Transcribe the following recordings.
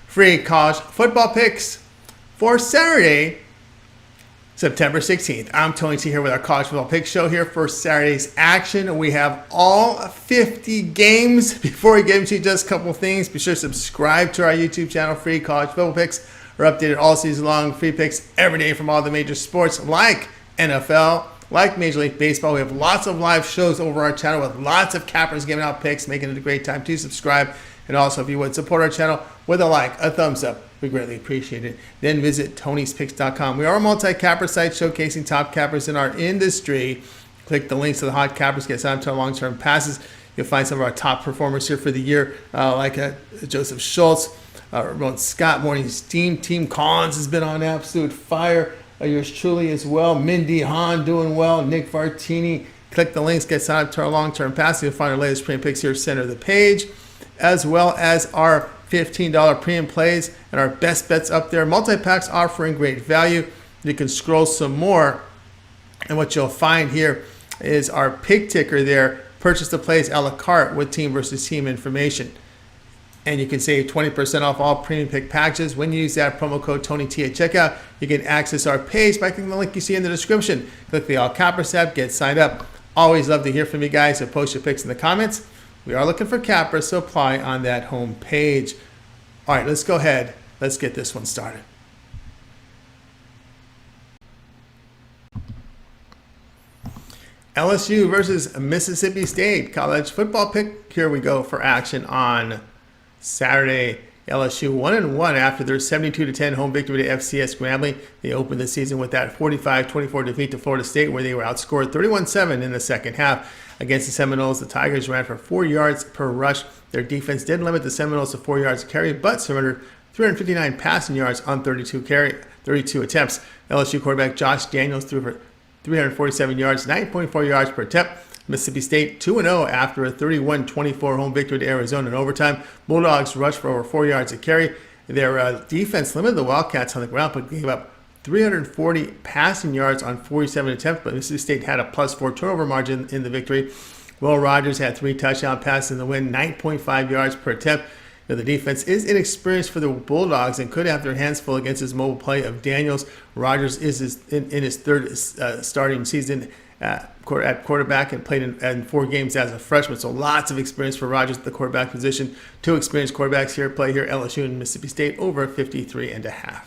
free college football picks for Saturday, September 16th. I'm Tony T here with our college football pick show here for Saturday's action. We have all 50 games. Before we get into just a couple things, be sure to subscribe to our YouTube channel. Free college football picks are updated all season long. Free picks every day from all the major sports like NFL, like Major League Baseball. We have lots of live shows over our channel with lots of cappers giving out picks, making it a great time to subscribe. And also, if you would support our channel with a like, a thumbs up, we greatly appreciate it. Then visit Tony'sPicks.com. We are a multi-capper site showcasing top cappers in our industry. Click the links to the hot cappers, get signed up to our long-term passes. You'll find some of our top performers here for the year, like Joseph Schultz, Ramon Scott, Morning Steam. Team Collins has been on absolute fire. Yours truly as well. Mindy Hahn doing well. Nick Vartini. Click the links, get signed up to our long-term passes. You'll find our latest premium picks here center of the page, as well as our $15 premium plays and our best bets up there. Multi-packs offering great value. You can scroll some more, and what you'll find here is our pick ticker there. Purchase the plays a la carte with team versus team information. And you can save 20% off all premium pick packages. When you use that promo code TonyT at checkout, you can access our page by clicking the link you see in the description. Click the All Cappers tab, get signed up. Always love to hear from you guys, so post your picks in the comments. We are looking for cappers, so apply on that home page. All right, let's go ahead. Let's get this one started. LSU versus Mississippi State college football pick. Here we go for action on Saturday. LSU 1-1 after their 72-10 home victory to FCS Grambling. They opened the season with that 45-24 defeat to Florida State, where they were outscored 31-7 in the second half. Against the Seminoles, the Tigers ran for 4 yards per rush. Their defense did limit the Seminoles to 4 yards to carry, but surrendered 359 passing yards on 32 attempts. LSU quarterback Josh Daniels threw for 347 yards, 9.4 yards per attempt. Mississippi State 2-0 after a 31-24 home victory to Arizona in overtime. Bulldogs rushed for over 4 yards a carry. Their defense limited the Wildcats on the ground, but gave up 340 passing yards on 47 attempts, but Mississippi State had a +4 turnover margin in the victory. Will Rogers had 3 touchdown passes in the win, 9.5 yards per attempt. Now, the defense is inexperienced for the Bulldogs and could have their hands full against his mobile play of Daniels. Rogers is in his third starting season at quarterback and played in 4 games as a freshman, so lots of experience for Rogers at the quarterback position. 2 experienced quarterbacks here play here, LSU and Mississippi State, over 53.5.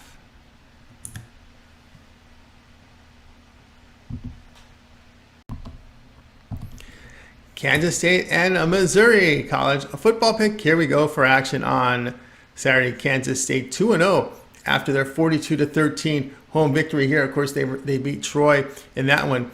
Kansas State and Missouri college football pick. Here we go for action on Saturday. Kansas State 2-0 after their 42-13 home victory here. Of course, they beat Troy in that one.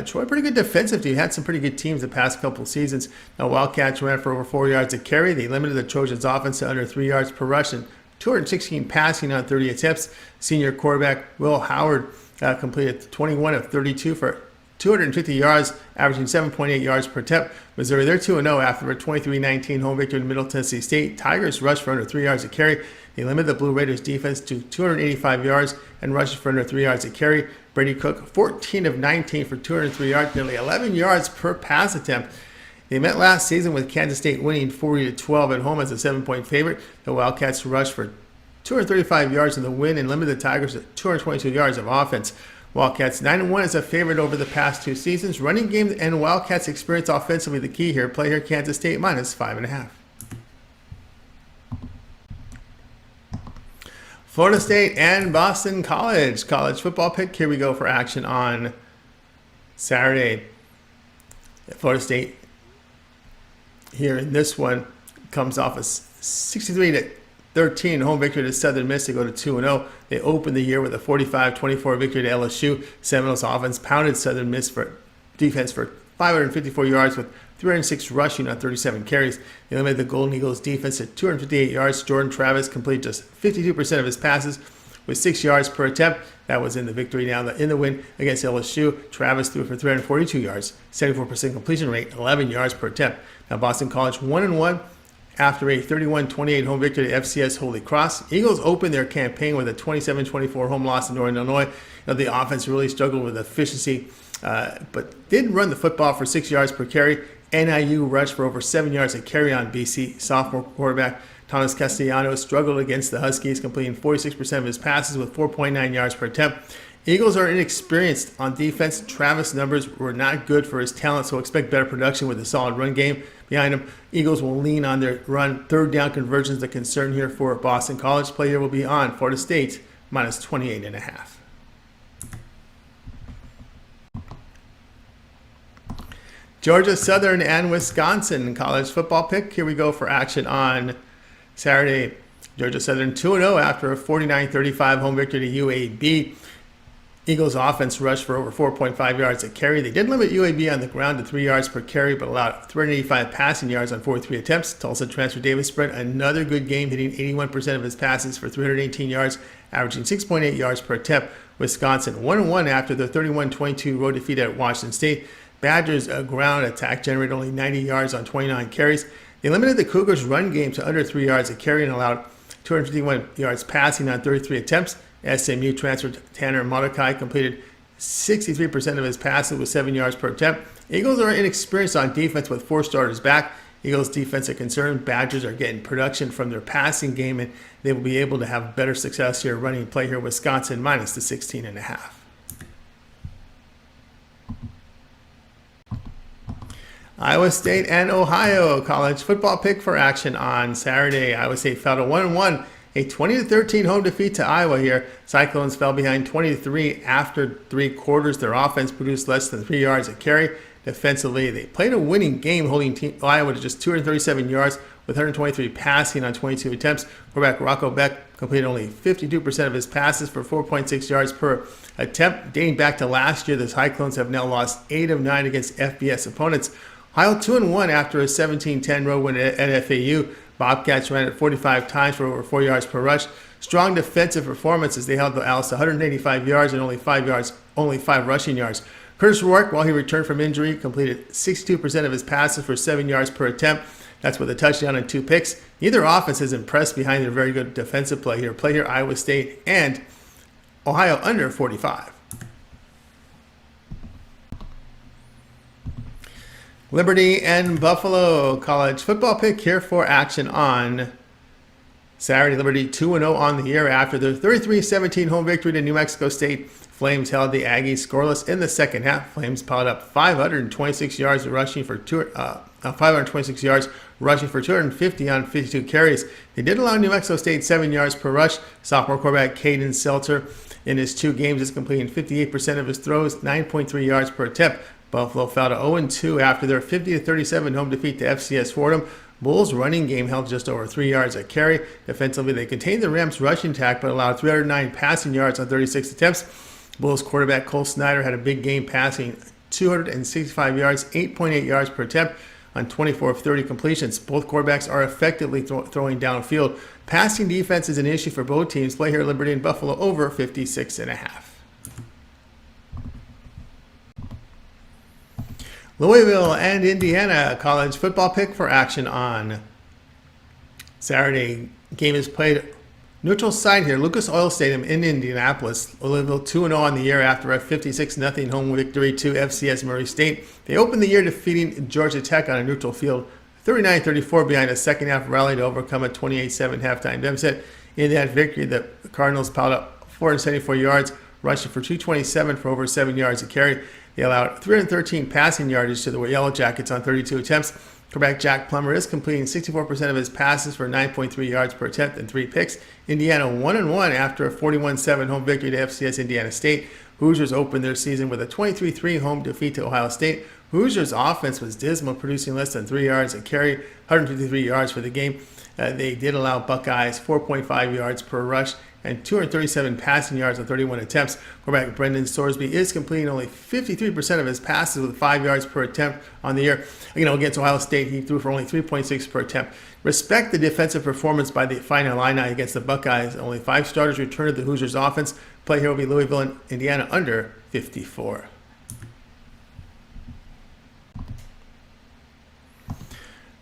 Troy, pretty good defensive team. Had some pretty good teams the past couple of seasons. Now, Wildcats ran for over 4 yards a carry. They limited the Trojans' offense to under 3 yards per rush and 216 passing on 30 attempts. Senior quarterback Will Howard completed 21 of 32 for 250 yards, averaging 7.8 yards per attempt. Missouri, they're 2-0 after a 23-19 home victory in Middle Tennessee State. Tigers rushed for under 3 yards a carry. They limited the Blue Raiders defense to 285 yards and rushed for under 3 yards a carry. Brady Cook, 14 of 19 for 203 yards, nearly 11 yards per pass attempt. They met last season with Kansas State winning 40-12 at home as a 7-point favorite. The Wildcats rushed for 235 yards in the win and limited the Tigers to 222 yards of offense. Wildcats 9-1 as a favorite over the past 2 seasons. Running game and Wildcats experience offensively the key here. Play here Kansas State -5.5. Florida State and Boston College football pick. Here we go for action on Saturday. Florida State here in this one comes off a 63-13 home victory to Southern Miss. They go to 2-0. They opened the year with a 45-24 victory to LSU. Seminoles offense pounded Southern Miss for defense for 554 yards with 306 rushing on 37 carries. They limited the Golden Eagles defense to 258 yards. Jordan Travis completed just 52% of his passes with 6 yards per attempt. That was in the victory. Now in the win against LSU, Travis threw for 342 yards, 74% completion rate, 11 yards per attempt. Now Boston College 1-1 after a 31-28 home victory to FCS Holy Cross. Eagles opened their campaign with a 27-24 home loss in Northern Illinois. Now, the offense really struggled with efficiency, but did run the football for 6 yards per carry. NIU rushed for over 7 yards a carry on BC. Sophomore quarterback Thomas Castellanos struggled against the Huskies, completing 46% of his passes with 4.9 yards per attempt. Eagles are inexperienced on defense. Travis' numbers were not good for his talent, so expect better production with a solid run game behind him. Eagles will lean on their run. Third down conversions, the concern here for Boston College. Play here will be on Florida State minus 28.5. Georgia Southern and Wisconsin college football pick. Here we go for action on Saturday. Georgia Southern 2-0 after a 49-35 home victory to UAB. Eagles offense rushed for over 4.5 yards a carry. They did limit UAB on the ground to 3 yards per carry, but allowed 385 passing yards on 43 attempts. Tulsa transfer Davis spread another good game, hitting 81% of his passes for 318 yards, averaging 6.8 yards per attempt. Wisconsin 1-1 after their 31-22 road defeat at Washington State. Badgers' ground attack generated only 90 yards on 29 carries. They limited the Cougars' run game to under 3 yards a carry and allowed 251 yards passing on 33 attempts. SMU transferred Tanner Mordecai completed 63% of his passes with 7 yards per attempt. Eagles are inexperienced on defense with 4 starters back. Eagles' defense are concerned. Badgers are getting production from their passing game, and they will be able to have better success here running play here. Wisconsin minus the 16.5. Iowa State and Ohio college football pick for action on Saturday. Iowa State fell to 1-1, a 20-13 home defeat to Iowa here. Cyclones fell behind 20-3 after 3 quarters. Their offense produced less than 3 yards a carry. Defensively, they played a winning game, holding Iowa to just 237 yards with 123 passing on 22 attempts. Quarterback Rocco Beck completed only 52% of his passes for 4.6 yards per attempt. Dating back to last year, the Cyclones have now lost 8 of 9 against FBS opponents. Ohio 2-1 after a 17-10 road win at FAU. Bobcats ran it 45 times for over 4 yards per rush. Strong defensive performance as they held the Owls to 185 yards and only 5 rushing yards. Curtis Rourke, while he returned from injury, completed 62% of his passes for 7 yards per attempt. That's with a touchdown and 2 picks. Neither offense has impressed behind their very good defensive play here. Play here, Iowa State and Ohio under 45. Liberty and Buffalo college football pick here for action on Saturday. Liberty 2-0 on the year after their 33-17 home victory to New Mexico State. Flames held the Aggies scoreless in the second half. Flames piled up 526 yards rushing for 250 on 52 carries. They did allow New Mexico State 7 yards per rush. Sophomore quarterback Caden Seltzer in his 2 games is completing 58% of his throws, 9.3 yards per attempt. Buffalo fell to 0-2 after their 50-37 home defeat to FCS Fordham. Bulls' running game held just over 3 yards a carry. Defensively, they contained the Rams' rushing attack but allowed 309 passing yards on 36 attempts. Bulls quarterback Cole Snyder had a big game passing 265 yards, 8.8 yards per attempt on 24 of 30 completions. Both quarterbacks are effectively throwing downfield. Passing defense is an issue for both teams. Play here, Liberty and Buffalo over 56.5. Louisville and Indiana college football pick for action on Saturday. Game is played neutral side here, Lucas Oil Stadium in Indianapolis. Louisville 2-0 on the year after a 56-0 home victory to FCS Murray State. They opened the year defeating Georgia Tech on a neutral field, 39-34 behind a second half rally to overcome a 28-7 halftime deficit. In that victory, the Cardinals piled up 474 yards, rushing for 227 for over 7 yards a carry. They allowed 313 passing yardage to the Yellow Jackets on 32 attempts. Quarterback Jack Plummer is completing 64% of his passes for 9.3 yards per attempt and 3 picks. Indiana 1-1 after a 41-7 home victory to FCS Indiana State. Hoosiers opened their season with a 23-3 home defeat to Ohio State. Hoosiers' offense was dismal, producing less than 3 yards a carry, 153 yards for the game. They did allow Buckeyes 4.5 yards per rush and 237 passing yards on 31 attempts. Quarterback Brendan Sorsby is completing only 53% of his passes with 5 yards per attempt on the year. Against Ohio State, he threw for only 3.6 per attempt. Respect the defensive performance by the Fighting Illini against the Buckeyes. Only 5 starters returned to the Hoosiers offense. Play here will be Louisville and Indiana under 54.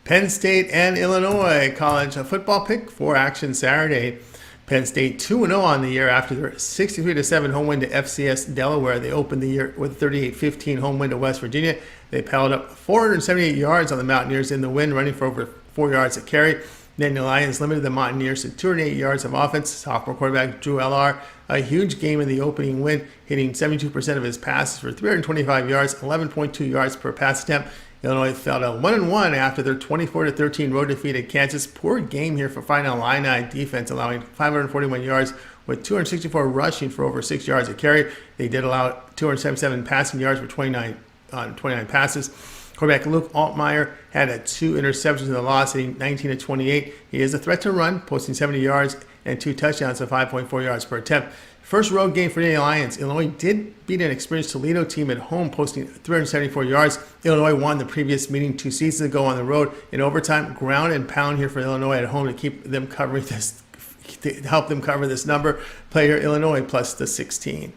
Penn State and Illinois college football pick for action Saturday. Penn State 2-0 on the year after their 63-7 home win to FCS Delaware. They opened the year with a 38-15 home win to West Virginia. They piled up 478 yards on the Mountaineers in the win, running for over 4 yards a carry. Then the Lions limited the Mountaineers to 208 yards of offense. Sophomore quarterback Drew L.R., a huge game in the opening win, hitting 72% of his passes for 325 yards, 11.2 yards per pass attempt. Illinois fell to 1-1 after their 24-13 road defeat at Kansas. Poor game here for Final Illini defense, allowing 541 yards with 264 rushing for over 6 yards a carry. They did allow 277 passing yards for 29 passes. Quarterback Luke Altmaier had 2 interceptions in the loss, hitting 19-28. He is a threat to run, posting 70 yards and 2 touchdowns of 5.4 yards per attempt. First road game for the Lions. Illinois did beat an experienced Toledo team at home, posting 374 yards. Illinois won the previous meeting 2 seasons ago on the road. In overtime, ground and pound here for Illinois at home to keep them covering this, to help them cover this number. Play here Illinois plus the 16.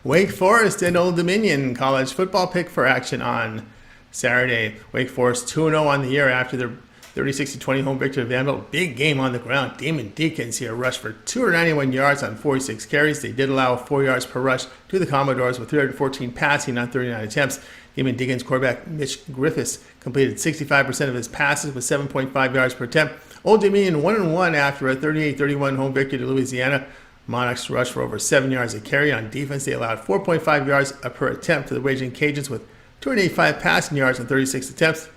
Wake Forest and Old Dominion college football pick for action on Saturday. Wake Forest 2-0 on the year after their 36-20 home victory at Vanderbilt. Big game on the ground. Damon Deacons here rushed for 291 yards on 46 carries. They did allow 4 yards per rush to the Commodores with 314 passing on 39 attempts. Damon Deacons quarterback Mitch Griffiths completed 65% of his passes with 7.5 yards per attempt. Old Dominion 1-1 after a 38-31 home victory to Louisiana. Monarchs rushed for over 7 yards a carry. On defense, they allowed 4.5 yards per attempt to the Raging Cajuns with 285 passing yards on 36 attempts.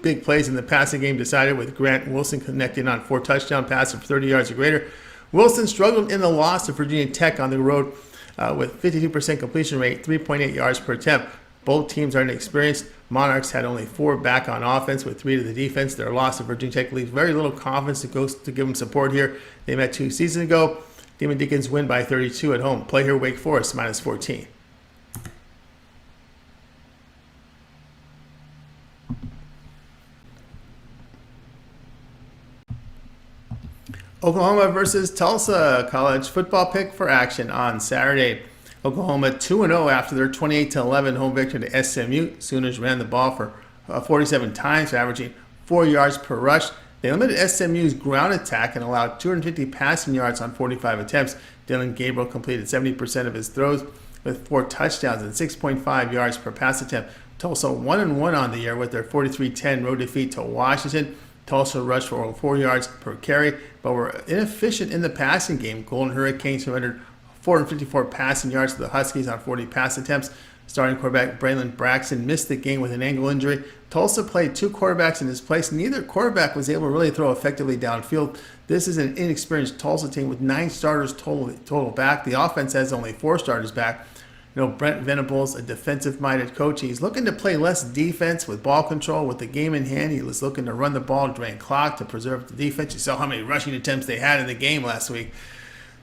Big plays in the passing game decided with Grant Wilson connecting on 4 touchdown passes for 30 yards or greater. Wilson struggled in the loss to Virginia Tech on the road with 52% completion rate, 3.8 yards per attempt. Both teams are inexperienced. Monarchs had only 4 back on offense with 3 to the defense. Their loss to Virginia Tech leaves very little confidence to give them support here. They met 2 seasons ago. Demon Deacons win by 32 at home. Play here Wake Forest minus 14. Oklahoma versus Tulsa college football pick for action on Saturday. Oklahoma 2-0 after their 28-11 home victory to SMU. Sooners ran the ball for 47 times, averaging 4 yards per rush. They limited SMU's ground attack and allowed 250 passing yards on 45 attempts. Dylan Gabriel completed 70% of his throws with 4 touchdowns and 6.5 yards per pass attempt. Tulsa 1-1 on the year with their 43-10 road defeat to Washington. Tulsa rushed for over 4 yards per carry, but were inefficient in the passing game. Golden Hurricanes surrendered 454 passing yards to the Huskies on 40 pass attempts. Starting quarterback Braylon Braxton missed the game with an ankle injury. Tulsa played 2 quarterbacks in his place. Neither quarterback was able to really throw effectively downfield. This is an inexperienced Tulsa team with 9 starters total back. The offense has only 4 starters back. Brent Venables, a defensive-minded coach, he's looking to play less defense with ball control. With the game in hand, he was looking to run the ball, drain clock to preserve the defense. You saw how many rushing attempts they had in the game last week.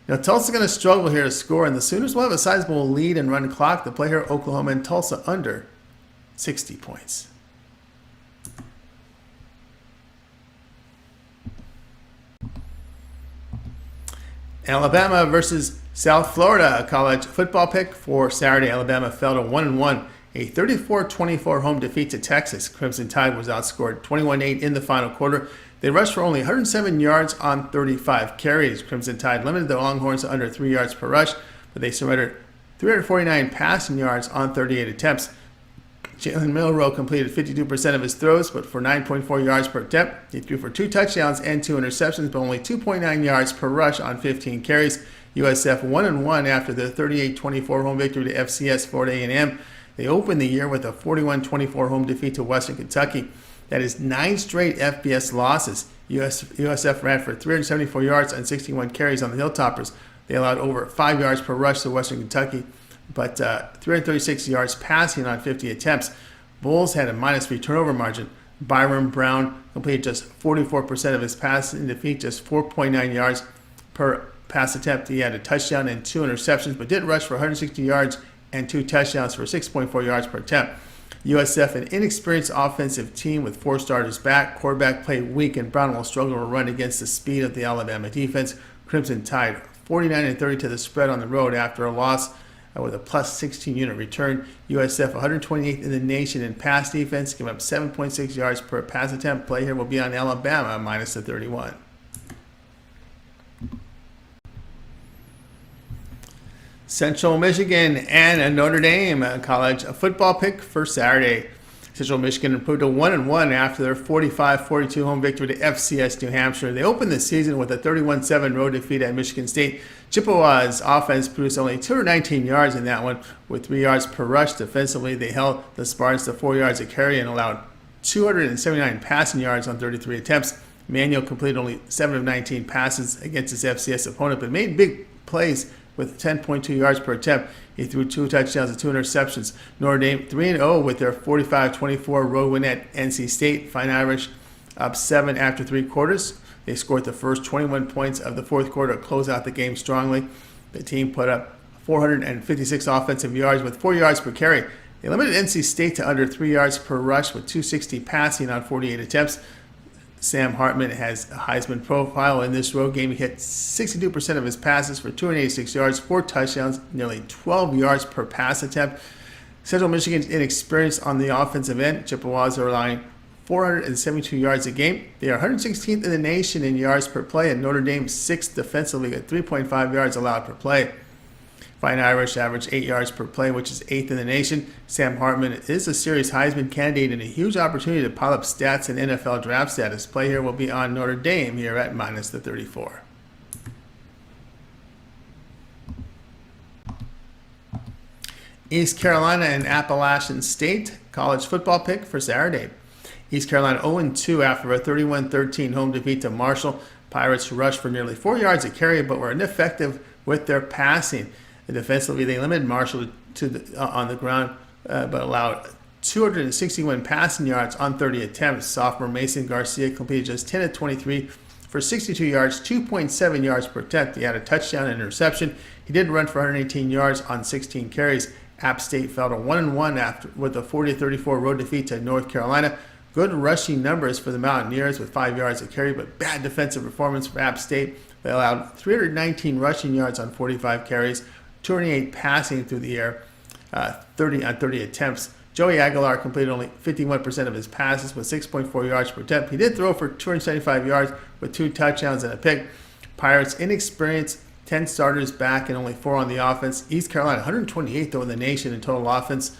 Tulsa's going to struggle here to score, and the Sooners will have a sizable lead and run clock. The play here, Oklahoma and Tulsa under 60 points. Alabama versus South Florida college football pick for Saturday. Alabama fell to 1-1, a 34-24 home defeat to Texas. Crimson Tide was outscored 21-8 in the final quarter. They rushed for only 107 yards on 35 carries. Crimson Tide limited the Longhorns to under 3 yards per rush, but they surrendered 349 passing yards on 38 attempts. Jalen Milroe completed 52% of his throws, but for 9.4 yards per attempt. He threw for 2 touchdowns and 2 interceptions, but only 2.9 yards per rush on 15 carries. USF 1-1 after their 38-24 home victory to FCS Florida A&M. They opened the year with a 41-24 home defeat to Western Kentucky. That is 9 straight FBS losses. USF ran for 374 yards and 61 carries on the Hilltoppers. They allowed over 5 yards per rush to Western Kentucky, but 336 yards passing on 50 attempts. Bulls had a -3 turnover margin. Byron Brown completed just 44% of his passes in defeat, just 4.9 yards per pass attempt. He had a touchdown and 2 interceptions, but did rush for 160 yards and 2 touchdowns for 6.4 yards per attempt. USF, an inexperienced offensive team with 4 starters back. Quarterback play weak, and Brown will struggle to run against the speed of the Alabama defense. Crimson Tide 49-30 to the spread on the road after a loss with a +16 unit return. USF 128th in the nation in pass defense, giving up 7.6 yards per pass attempt. Play here will be on Alabama -31. Central Michigan and Notre Dame college football pick for Saturday. Central Michigan improved to 1-1 after their 45-42 home victory to FCS New Hampshire. They opened the season with a 31-7 road defeat at Michigan State. Chippewa's offense produced only 219 yards in that one, with 3 yards per rush. Defensively, they held the Spartans to 4 yards a carry and allowed 279 passing yards on 33 attempts. Manuel completed only 7 of 19 passes against his FCS opponent, but made big plays with 10.2 yards per attempt. He threw 2 touchdowns and 2 interceptions. Notre Dame 3-0 with their 45-24 road win at NC State. Fighting Irish up 7 after 3 quarters. They scored the first 21 points of the fourth quarter to close out the game strongly. The team put up 456 offensive yards with 4 yards per carry. They limited NC State to under 3 yards per rush with 260 passing on 48 attempts. Sam Hartman has a Heisman profile in this road game. He hit 62% of his passes for 286 yards, 4 touchdowns, nearly 12 yards per pass attempt. Central Michigan's inexperienced on the offensive end. Chippewas are allowing 472 yards a game. They are 116th in the nation in yards per play, and Notre Dame 6th defensively at 3.5 yards allowed per play. Fighting Irish average 8 yards per play, which is 8th in the nation. Sam Hartman is a serious Heisman candidate and a huge opportunity to pile up stats in NFL draft status. Play here will be on Notre Dame here at minus the 34. East Carolina and Appalachian State college football pick for Saturday. East Carolina 0-2 after a 31-13 home defeat to Marshall. Pirates rushed for nearly 4 yards a carry but were ineffective with their passing. Defensively, they limited Marshall on the ground, but allowed 261 passing yards on 30 attempts. Sophomore Mason Garcia completed just 10 of 23 for 62 yards, 2.7 yards per attempt. He had a touchdown and interception. He did run for 118 yards on 16 carries. App State fell to 1-1 after with a 40-34 road defeat to North Carolina. Good rushing numbers for the Mountaineers with 5 yards a carry, but bad defensive performance for App State. They allowed 319 rushing yards on 45 carries. 228 passing through the air, 30 attempts. Joey Aguilar completed only 51% of his passes with 6.4 yards per attempt. He did throw for 275 yards with 2 touchdowns and a pick. Pirates inexperienced, 10 starters back and only 4 on the offense. East Carolina 128th though in the nation in total offense,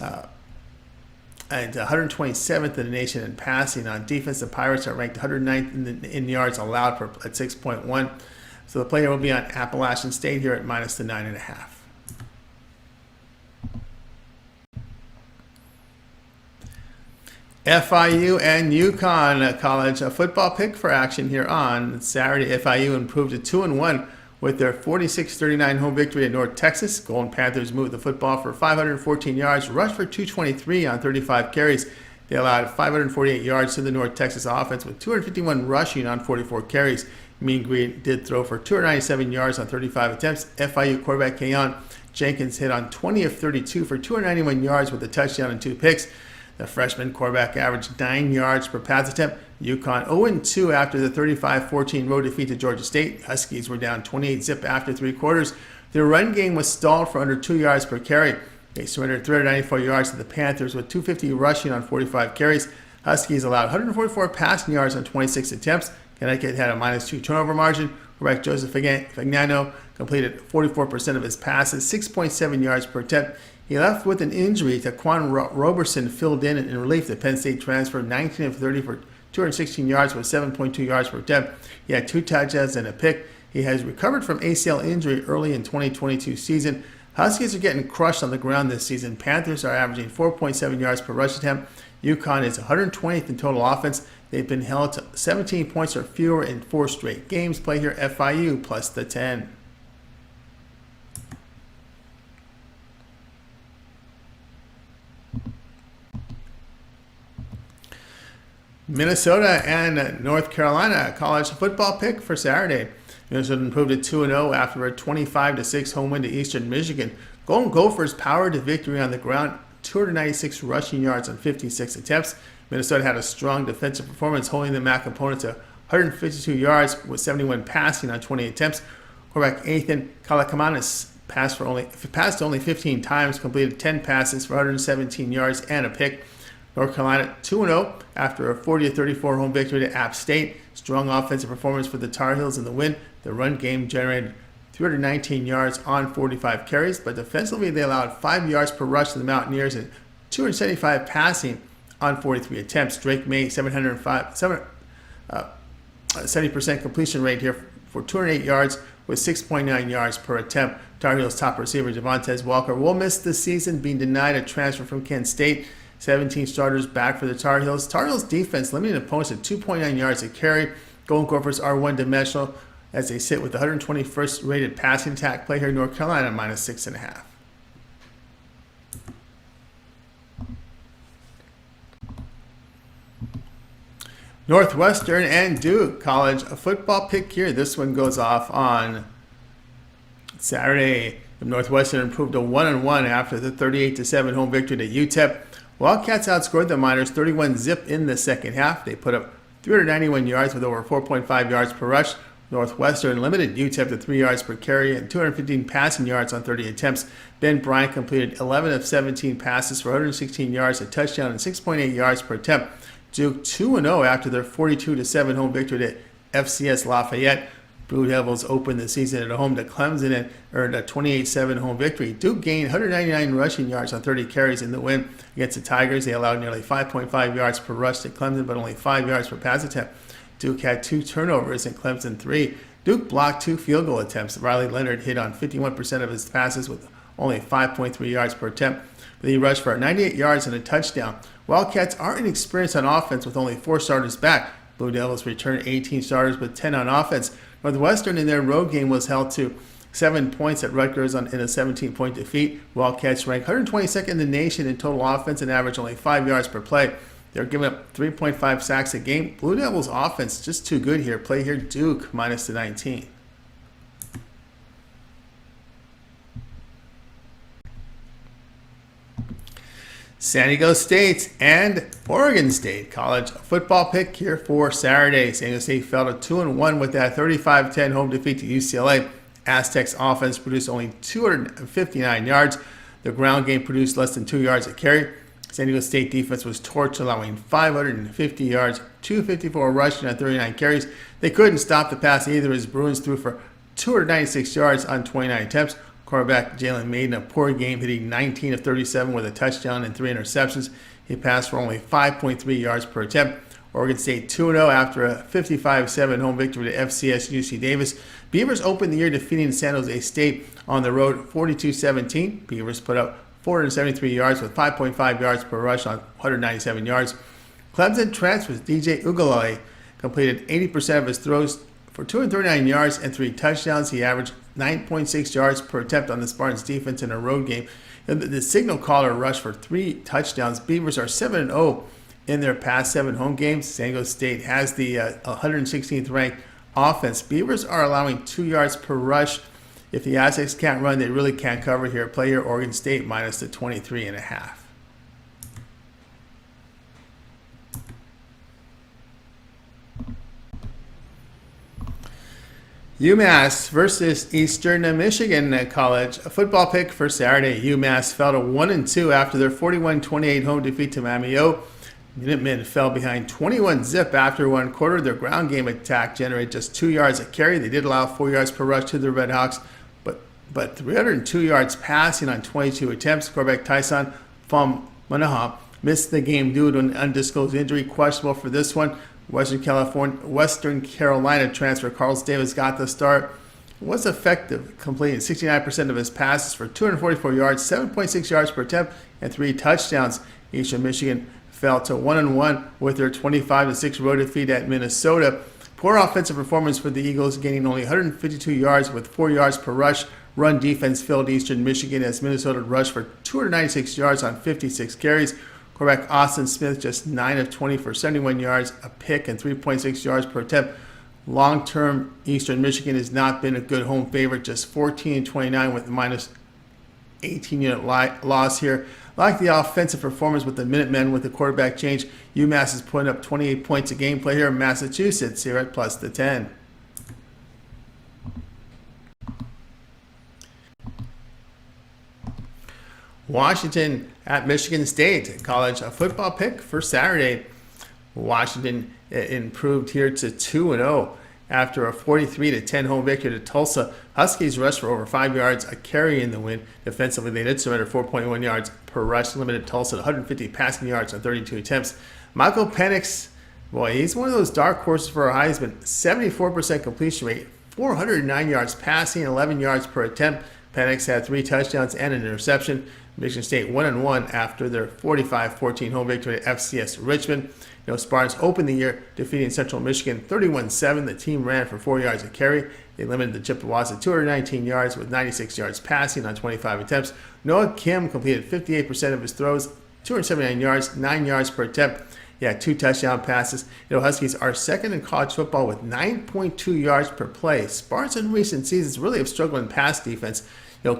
and 127th in the nation in passing. On defense, the Pirates are ranked 109th in yards allowed at 6.1. So the player will be on Appalachian State here at minus the 9.5. FIU and UConn college football pick for action here on Saturday. FIU improved to 2-1 with their 46-39 home victory at North Texas. Golden Panthers moved the football for 514 yards, rushed for 223 on 35 carries. They allowed 548 yards to the North Texas offense with 251 rushing on 44 carries. Mean Green did throw for 297 yards on 35 attempts. FIU quarterback Keon Jenkins hit on 20 of 32 for 291 yards with a touchdown and 2 picks. The freshman quarterback averaged 9 yards per pass attempt. UConn 0-2 after the 35-14 road defeat to Georgia State. Huskies were down 28-0 after 3 quarters. Their run game was stalled for under 2 yards per carry. They surrendered 394 yards to the Panthers with 250 rushing on 45 carries. Huskies allowed 144 passing yards on 26 attempts. Connecticut had a -2 turnover margin. Quarterback Joseph Fagnano completed 44% of his passes, 6.7 yards per attempt. He left with an injury. Taquan Roberson filled in relief. The Penn State transfer 19 of 30 for 216 yards with 7.2 yards per attempt. He had 2 touchdowns and a pick. He has recovered from ACL injury early in 2022 season. Huskies are getting crushed on the ground this season. Panthers are averaging 4.7 yards per rush attempt. UConn is 120th in total offense. They've been held to 17 points or fewer in 4 straight games. Play here FIU plus the 10. Minnesota and North Carolina college football pick for Saturday. Minnesota improved to 2-0 after a 25-6 home win to Eastern Michigan. Golden Gophers powered to victory on the ground, 296 rushing yards on 56 attempts. Minnesota had a strong defensive performance, holding the MAC opponent to 152 yards with 71 passing on 20 attempts. Quarterback Ethan Kalakamanis passed only 15 times, completed 10 passes for 117 yards and a pick. North Carolina 2-0 after a 40-34 home victory to App State. Strong offensive performance for the Tar Heels in the win. The run game generated 319 yards on 45 carries, but defensively they allowed 5 yards per rush to the Mountaineers and 275 passing on 43 attempts. Drake May, 70% completion rate here for 208 yards with 6.9 yards per attempt. Tar Heels top receiver Javontes Walker will miss the season, being denied a transfer from Kent State. 17 starters back for the Tar Heels. Tar Heels defense limiting opponents at 2.9 yards a carry. Golden Gophers are one-dimensional as they sit with the 121st rated passing attack. Play here North Carolina minus 6.5. Northwestern and Duke college a football pick here. This one goes off on Saturday. Northwestern improved to 1-1 after the 38-7 home victory to UTEP. Wildcats outscored the Miners 31-0 in the second half. They put up 391 yards with over 4.5 yards per rush. Northwestern limited UTEP to 3 yards per carry and 215 passing yards on 30 attempts. Ben Bryant completed 11 of 17 passes for 116 yards, a touchdown, and 6.8 yards per attempt. Duke 2-0 after their 42-7 home victory to FCS Lafayette. Blue Devils opened the season at home to Clemson and earned a 28-7 home victory. Duke gained 199 rushing yards on 30 carries in the win against the Tigers. They allowed nearly 5.5 yards per rush to Clemson, but only 5 yards per pass attempt. Duke had 2 turnovers and Clemson 3. Duke blocked 2 field goal attempts. Riley Leonard hit on 51% of his passes with only 5.3 yards per attempt. But he rushed for 98 yards and a touchdown. Wildcats are inexperienced on offense with only 4 starters back. Blue Devils returned 18 starters with 10 on offense. Northwestern in their road game was held to 7 points at Rutgers in a 17-point defeat. Wildcats ranked 122nd in the nation in total offense and averaged only 5 yards per play. They're giving up 3.5 sacks a game. Blue Devils offense just too good here. Play here Duke minus the 19. San Diego State and Oregon State college football pick here for Saturday. San Diego State fell to 2-1 with that 35-10 home defeat to UCLA. Aztecs offense produced only 259 yards. The ground game produced less than 2 yards a carry. San Diego State defense was torched, allowing 550 yards, 254 rushing on 39 carries. They couldn't stop the pass either as Bruins threw for 296 yards on 29 attempts. Quarterback Jalen made a poor game, hitting 19 of 37 with a touchdown and 3 interceptions. He passed for only 5.3 yards per attempt. Oregon State 2-0 after a 55-7 home victory to FCS UC Davis. Beavers opened the year defeating San Jose State on the road 42-17. Beavers put up 473 yards with 5.5 yards per rush on 197 yards. Clemson transfers DJ Ugalele completed 80% of his throws for 239 yards and 3 touchdowns. He averaged 9.6 yards per attempt on the Spartans defense in a road game. The signal caller rushed for 3 touchdowns. Beavers are 7-0 in their past 7 home games. San Diego State has the 116th ranked offense. Beavers are allowing 2 yards per rush. If the Aztecs can't run, they really can't cover here. Play here Oregon State minus the 23.5. UMass versus Eastern Michigan College. A football pick for Saturday. UMass fell to 1-2 after their 41-28 home defeat to Miami O. Minutemen fell behind 21-0 after one quarter. Their ground game attack generated just 2 yards a carry. They did allow 4 yards per rush to the Redhawks, but 302 yards passing on 22 attempts. Quarterback Tyson Manaha missed the game due to an undisclosed injury, questionable for this one. Western Carolina transfer Carlos Davis got the start. Was effective, completing 69% of his passes for 244 yards, 7.6 yards per attempt, and 3 touchdowns. Eastern Michigan fell to 1-1 with their 25-6 road defeat at Minnesota. Poor offensive performance for the Eagles, gaining only 152 yards with 4 yards per rush. Run defense failed Eastern Michigan as Minnesota rushed for 296 yards on 56 carries. Quarterback Austin Smith just 9 of 20 for 71 yards, a pick, and 3.6 yards per attempt. Long-term, Eastern Michigan has not been a good home favorite, just 14-29 with a minus 18-unit loss here. Like the offensive performance with the Minutemen with the quarterback change, UMass is putting up 28 points a game. Play here in Massachusetts here at plus the 10. Washington at Michigan State college, a football pick for Saturday. Washington improved here to 2-0 after a 43-10 home victory to Tulsa. Huskies rushed for over 5 yards a carry in the win. Defensively, they did surrender 4.1 yards per rush, limited Tulsa to 150 passing yards on 32 attempts. Michael Penix, boy, he's one of those dark horses for a Heisman. 74% completion rate, 409 yards passing, 11 yards per attempt. Penix had 3 touchdowns and an interception. Michigan State 1-1 after their 45-14 home victory at FCS Richmond. Spartans opened the year defeating Central Michigan 31-7. The team ran for 4 yards a carry. They limited the Chippewas to 219 yards with 96 yards passing on 25 attempts. Noah Kim completed 58% of his throws, 279 yards, 9 yards per attempt. He had 2 touchdown passes. Huskies are second in college football with 9.2 yards per play. Spartans in recent seasons really have struggled in pass defense.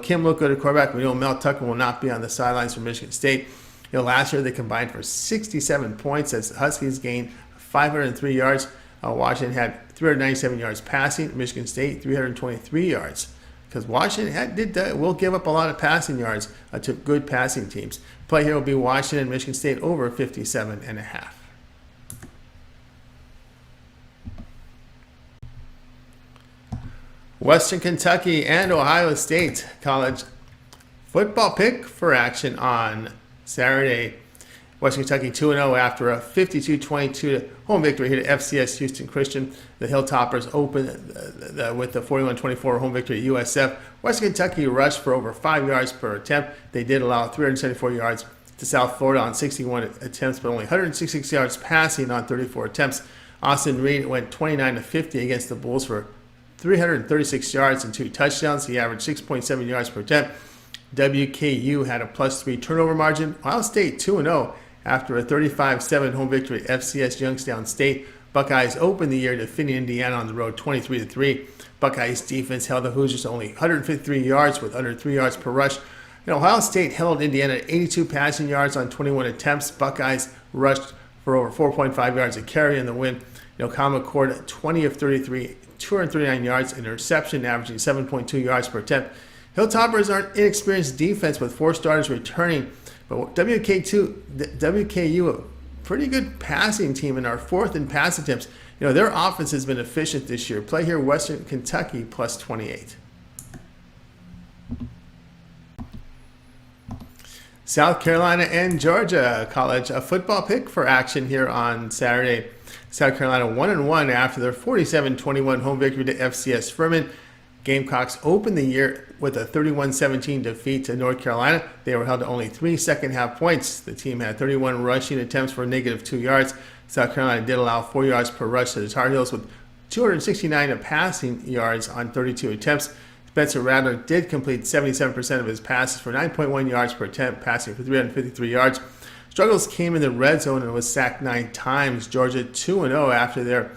Kim looked good at quarterback. We know Mel Tucker will not be on the sidelines for Michigan State. Last year they combined for 67 points as the Huskies gained 503 yards. Washington had 397 yards passing. Michigan State 323 yards. Because Washington will give up a lot of passing yards to good passing teams. Play here will be Washington and Michigan State over 57.5. Western Kentucky and Ohio State college football pick for action on Saturday. Western Kentucky 2-0 after a 52-22 home victory here at FCS Houston Christian. The Hilltoppers opened with the 41-24 home victory at USF. Western Kentucky rushed for over 5 yards per attempt. They did allow 374 yards to South Florida on 61 attempts, but only 166 yards passing on 34 attempts. Austin Reed went 29-50 against the Bulls for 336 yards and 2 touchdowns. He averaged 6.7 yards per attempt. WKU had a +3 turnover margin. Ohio State 2-0 after a 35-7 home victory at FCS Youngstown State. Buckeyes opened the year defeating Indiana on the road 23-3. Buckeyes defense held the Hoosiers to only 153 yards with under 3 yards per rush. Ohio State held Indiana at 82 passing yards on 21 attempts. Buckeyes rushed for over 4.5 yards a carry in the win. Common Core 20 of 33, 239 yards, interception, averaging 7.2 yards per attempt. Hilltoppers are an inexperienced defense with 4 starters returning, but WKU, a pretty good passing team, and are 4th in pass attempts. Their offense has been efficient this year. Play here, Western Kentucky +28. South Carolina and Georgia college a football pick for action here on Saturday. South Carolina 1-1 after their 47-21 home victory to FCS Furman. Gamecocks opened the year with a 31-17 defeat to North Carolina. They were held to only 3 second-half points. The team had 31 rushing attempts for -2 yards. South Carolina did allow 4 yards per rush to the Tar Heels with 269 passing yards on 32 attempts. Spencer Rattler did complete 77% of his passes for 9.1 yards per attempt, passing for 353 yards. Struggles came in the red zone and was sacked 9 times. Georgia 2-0 after their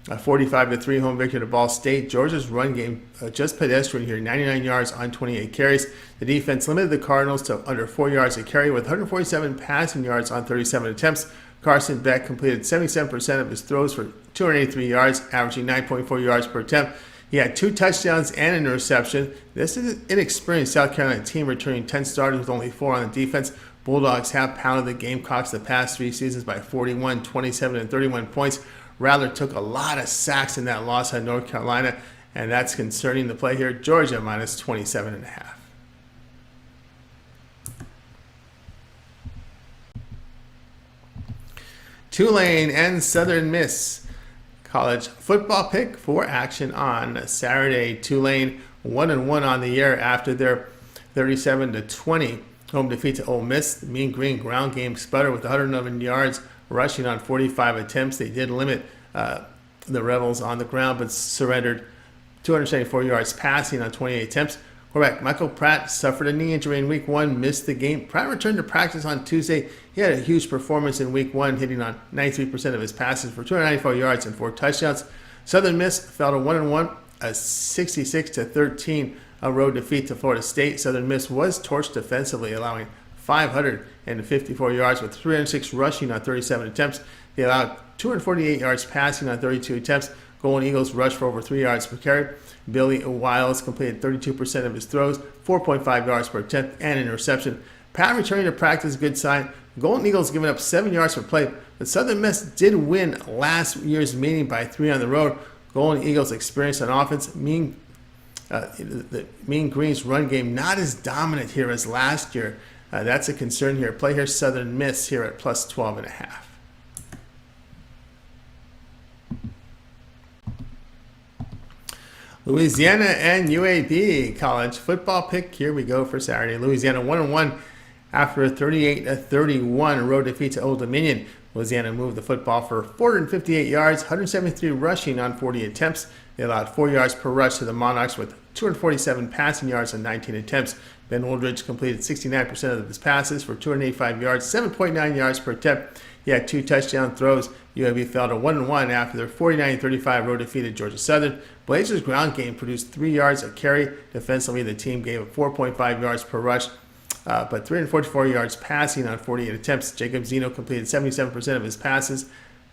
45-3 home victory to Ball State. Georgia's run game just pedestrian here, 99 yards on 28 carries. The defense limited the Cardinals to under 4 yards a carry with 147 passing yards on 37 attempts. Carson Beck completed 77% of his throws for 283 yards, averaging 9.4 yards per attempt. He had 2 touchdowns and an interception. This is an inexperienced South Carolina team returning 10 starters with only 4 on the defense. Bulldogs have pounded the Gamecocks the past 3 seasons by 41, 27, and 31 points. Rattler took a lot of sacks in that loss at North Carolina, and that's concerning the play here. Georgia -27.5. Tulane and Southern Miss college football pick for action on Saturday. Tulane 1-1 on the year after their 37-20 home defeat to Ole Miss. The Mean Green ground game sputter with 111 yards rushing on 45 attempts. They did limit the Rebels on the ground, but surrendered 274 yards passing on 28 attempts. Quarterback Michael Pratt suffered a knee injury in Week 1, missed the game. Pratt returned to practice on Tuesday. He had a huge performance in Week 1, hitting on 93% of his passes for 294 yards and 4 touchdowns. Southern Miss fell to 1-1, a 66-13 road defeat to Florida State. Southern Miss was torched defensively, allowing 554 yards with 306 rushing on 37 attempts. They allowed 248 yards passing on 32 attempts. Golden Eagles rushed for over 3 yards per carry. Billy Wiles completed 32% of his throws, 4.5 yards per attempt, and an interception. Pat returning to practice is a good sign. Golden Eagles giving up 7 yards per play, but Southern Miss did win last year's meeting by 3 on the road. Golden Eagles' experience on offense, the Mean Green's run game not as dominant here as last year. That's a concern here. Play here Southern Miss here at plus 12.5. Louisiana and UAB college football pick. Here we go for Saturday. Louisiana 1-1 after a 38-31 road defeat to Old Dominion. Louisiana moved the football for 458 yards, 173 rushing on 40 attempts. They allowed 4 yards per rush to the Monarchs with 247 passing yards on 19 attempts. Ben Woldridge completed 69% of his passes for 285 yards, 7.9 yards per attempt. He had 2 touchdown throws. UAB fell to 1-1 after their 49-35 road defeat at Georgia Southern. Blazers' ground game produced 3 yards a carry. Defensively, the team gave up 4.5 yards per rush, but 344 yards passing on 48 attempts. Jacob Zeno completed 77% of his passes,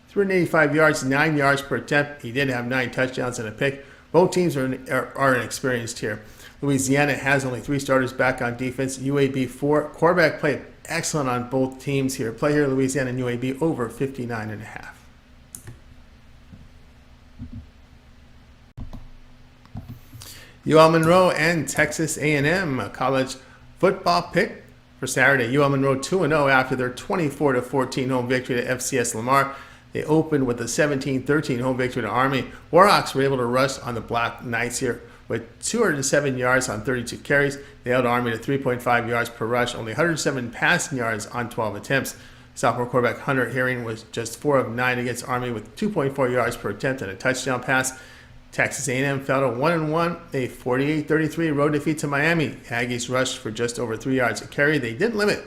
385 yards, 9 yards per attempt. He did have 9 touchdowns and a pick. Both teams are inexperienced here. Louisiana has only 3 starters back on defense. UAB 4. Quarterback play excellent on both teams here. Play here Louisiana and UAB over 59.5. UL Monroe and Texas A&M college football pick for Saturday. UL Monroe 2-0 after their 24-14 home victory at FCS Lamar. They opened with a 17-13 home victory to Army. Warhawks were able to rush on the Black Knights here with 207 yards on 32 carries. They held Army to 3.5 yards per rush, only 107 passing yards on 12 attempts. Sophomore quarterback Hunter Herring was just 4 of 9 against Army with 2.4 yards per attempt and a touchdown pass. Texas A&M fell to 1-1, a 48-33 road defeat to Miami. Aggies rushed for just over 3 yards a carry. They did limit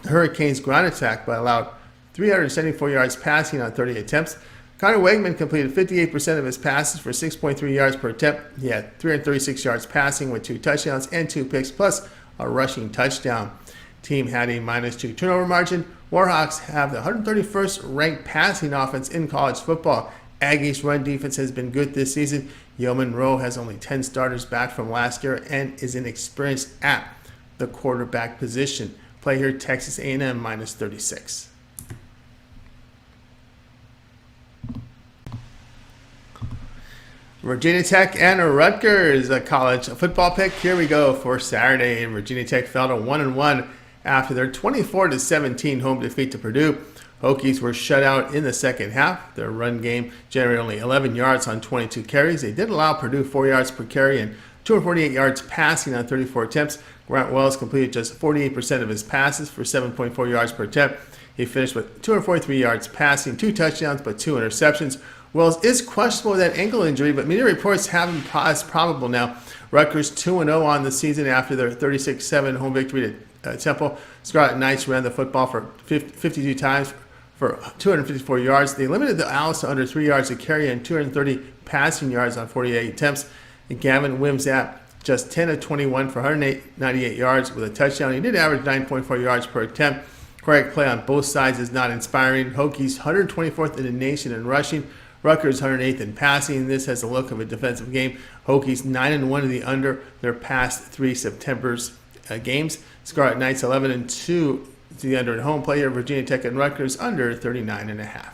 the Hurricanes' ground attack but allowed 374 yards passing on 30 attempts. Connor Wegman completed 58% of his passes for 6.3 yards per attempt. He had 336 yards passing with 2 touchdowns and 2 picks, plus a rushing touchdown. Team had a -2 turnover margin. Warhawks have the 131st ranked passing offense in college football. Aggies' run defense has been good this season. UL Monroe has only 10 starters back from last year and is inexperienced at the quarterback position. Play here Texas A&M -36. Virginia Tech and Rutgers, a college football pick. Here we go for Saturday. Virginia Tech fell to 1-1 after their 24-17 home defeat to Purdue. Hokies were shut out in the second half. Their run game generated only 11 yards on 22 carries. They did allow Purdue 4 yards per carry and 248 yards passing on 34 attempts. Grant Wells completed just 48% of his passes for 7.4 yards per attempt. He finished with 243 yards passing, 2 touchdowns, but 2 interceptions. Wells is questionable with that ankle injury, but media reports have him as probable now. Rutgers 2-0 on the season after their 36-7 home victory at Temple. Scarlet Knights ran the football for 52 times for 254 yards. They limited the Owls to under 3 yards a carry and 230 passing yards on 48 attempts. And Gavin Wimsatt just 10 of 21 for 198 yards with a touchdown. He did average 9.4 yards per attempt. Correct play on both sides is not inspiring. Hokies 124th in the nation in rushing. Rutgers 108th in passing. This has the look of a defensive game. Hokies 9-1 to the under their past 3 September's games. Scarlet Knights 11-2 to the under at home. Play here Virginia Tech and Rutgers under 39.5.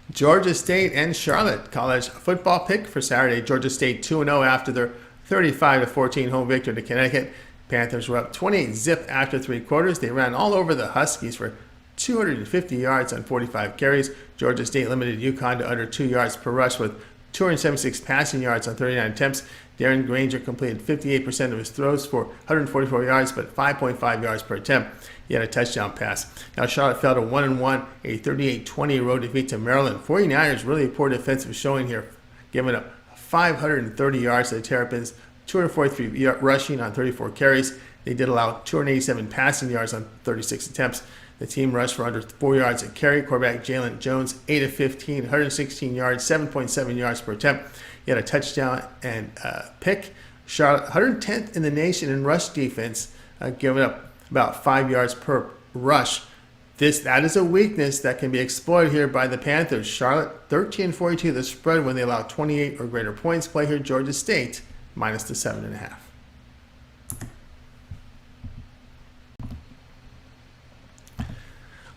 Georgia State and Charlotte college football pick for Saturday. Georgia State 2-0 after their 35-14 home victory to Connecticut. Panthers were up 28-0 after 3 quarters. They ran all over the Huskies for 250 yards on 45 carries. Georgia State limited UConn to under 2 yards per rush with 276 passing yards on 39 attempts. Darren Granger completed 58% of his throws for 144 yards, but 5.5 yards per attempt. He had a touchdown pass. Now Charlotte fell to 1-1, a 38-20 road defeat to Maryland. 49ers really poor defensive showing here, giving up 530 yards to the Terrapins, 243 rushing on 34 carries. They did allow 287 passing yards on 36 attempts. The team rushed for under 4 yards a carry. Quarterback Jalen Jones, 8 of 15, 116 yards, 7.7 yards per attempt. He had a touchdown and pick. Charlotte, 110th in the nation in rush defense, giving up about 5 yards per rush. That is a weakness that can be exploited here by the Panthers. Charlotte, 13-42 the spread when they allow 28 or greater points. Play here Georgia State, minus the 7.5.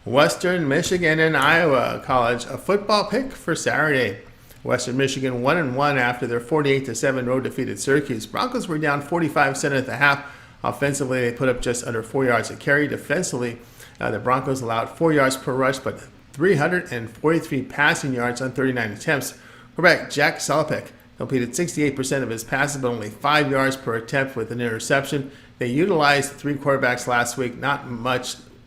Western Michigan and Iowa college a football pick for Saturday. Western Michigan 1-1 after their 48-7 road defeat at Syraciuse. Broncos were down 45-7 at the half. Offensively, they put up just under 4 yards a carry. Defensively, the Broncos allowed 4 yards per rush, but 343 passing yards on 39 attempts. Quarterback Jack Salopek completed 68% of his passes, but only 5 yards per attempt with an interception. They utilized 3 quarterbacks last week,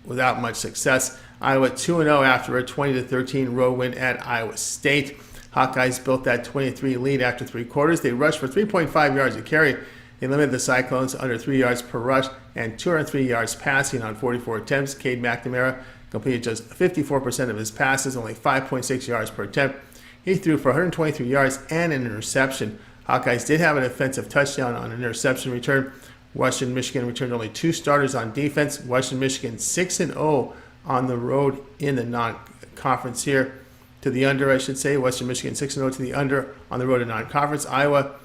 without much success. Iowa 2-0 after a 20-13 road win at Iowa State. Hawkeyes built that 23 lead after 3 quarters. They rushed for 3.5 yards a carry. They limited the Cyclones under 3 yards per rush and 203 yards passing on 44 attempts. Cade McNamara completed just 54% of his passes, only 5.6 yards per attempt. He threw for 123 yards and an interception. Hawkeyes did have an offensive touchdown on an interception return. Western Michigan returned only 2 starters on defense. Western Michigan 6-0 on the road in the non-conference here. To the under, I should say. Western Michigan 6-0 to the under on the road in non-conference. Iowa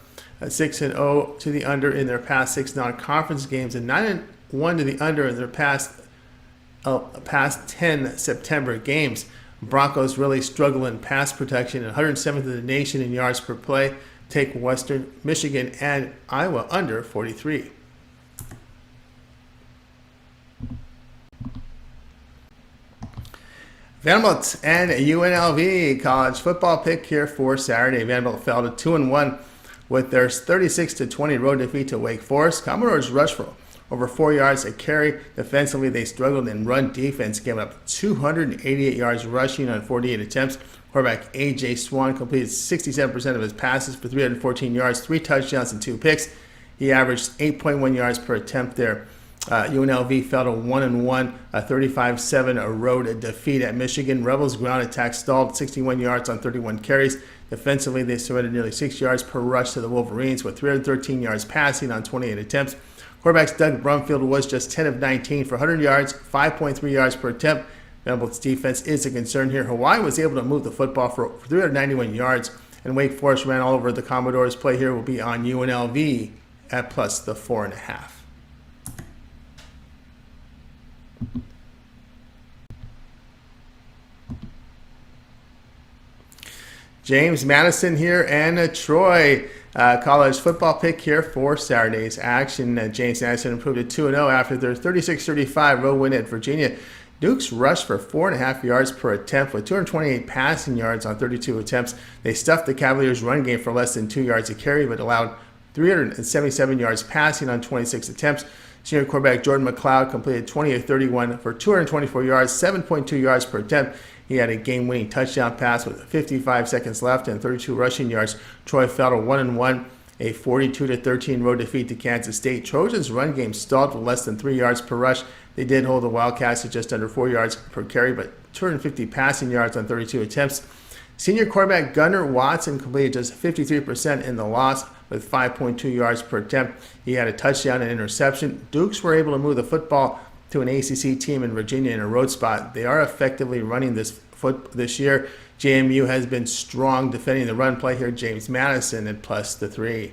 6-0 to the under in their past 6 non-conference games, and 9-1 to the under in their past 10 September games. Broncos really struggle in pass protection, and 107th in the nation in yards per play. Take Western Michigan and Iowa under 43. Vanderbilt and UNLV college football pick here for Saturday. Vanderbilt fell to 2-1 with their 36-20 road defeat to Wake Forest. Commodores rushed for over 4 yards a carry. Defensively, they struggled in run defense, gave up 288 yards rushing on 48 attempts. Quarterback A.J. Swan completed 67% of his passes for 314 yards, 3 touchdowns, and 2 picks. He averaged 8.1 yards per attempt there. UNLV fell to 1-1, a 35-7 road defeat at Michigan. Rebels' ground attack stalled 61 yards on 31 carries. Defensively, they surrendered nearly 6 yards per rush to the Wolverines with 313 yards passing on 28 attempts. Quarterbacks Doug Brumfield was just 10 of 19 for 100 yards, 5.3 yards per attempt. Vanderbilt's defense is a concern here. Hawai'i was able to move the football for 391 yards, and Wake Forest ran all over the Commodores. Play here will be on UNLV at plus the 4.5. James Madison here and Troy college football pick here for Saturday's action. James Madison improved to 2-0 after their 36-35 road win at Virginia. Dukes rushed for 4.5 yards per attempt with 228 passing yards on 32 attempts. They stuffed the Cavaliers' run game for less than 2 yards a carry, but allowed 377 yards passing on 26 attempts. Senior quarterback Jordan McLeod completed 20 of 31 for 224 yards, 7.2 yards per attempt. He had a game-winning touchdown pass with 55 seconds left and 32 rushing yards. Troy fell to 1-1, a 42-13 road defeat to Kansas State. Trojans' run game stalled for less than 3 yards per rush. They did hold the Wildcats to just under 4 yards per carry, but 250 passing yards on 32 attempts. Senior quarterback Gunnar Watson completed just 53% in the loss with 5.2 yards per attempt. He had a touchdown and interception. Dukes were able to move the football to an ACC team in Virginia in a road spot. They are effectively running this year. JMU has been strong defending the run play here. James Madison at plus the 3.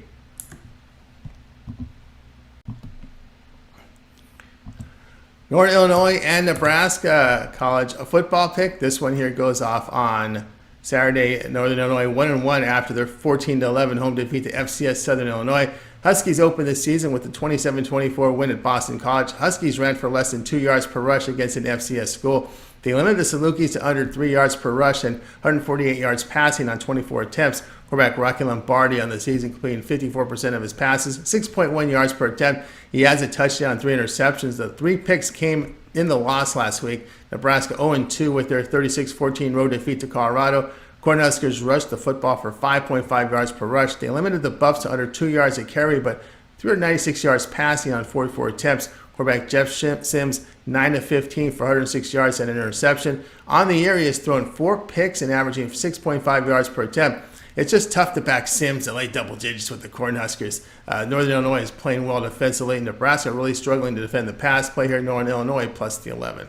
Northern Illinois and Nebraska college a football pick. This one here goes off on Saturday. Northern Illinois 1-1 after their 14-11 home defeat to FCS Southern Illinois. Huskies opened the season with a 27-24 win at Boston College. Huskies ran for less than 2 yards per rush against an FCS school. They limited the Salukis to under 3 yards per rush and 148 yards passing on 24 attempts. Quarterback Rocky Lombardi on the season completing 54% of his passes, 6.1 yards per attempt. He has a touchdown and 3 interceptions. The 3 picks came in the loss last week. Nebraska 0-2 with their 36-14 road defeat to Colorado. Cornhuskers rushed the football for 5.5 yards per rush. They limited the Buffs to under 2 yards a carry, but 396 yards passing on 44 attempts. Quarterback Jeff Sims, 9 of 15 for 106 yards and an interception. On the year, he has thrown 4 picks and averaging 6.5 yards per attempt. It's just tough to back Sims at late double digits with the Cornhuskers. Northern Illinois is playing well defensively. Nebraska really struggling to defend the pass. Play here, Northern Illinois, plus the 11.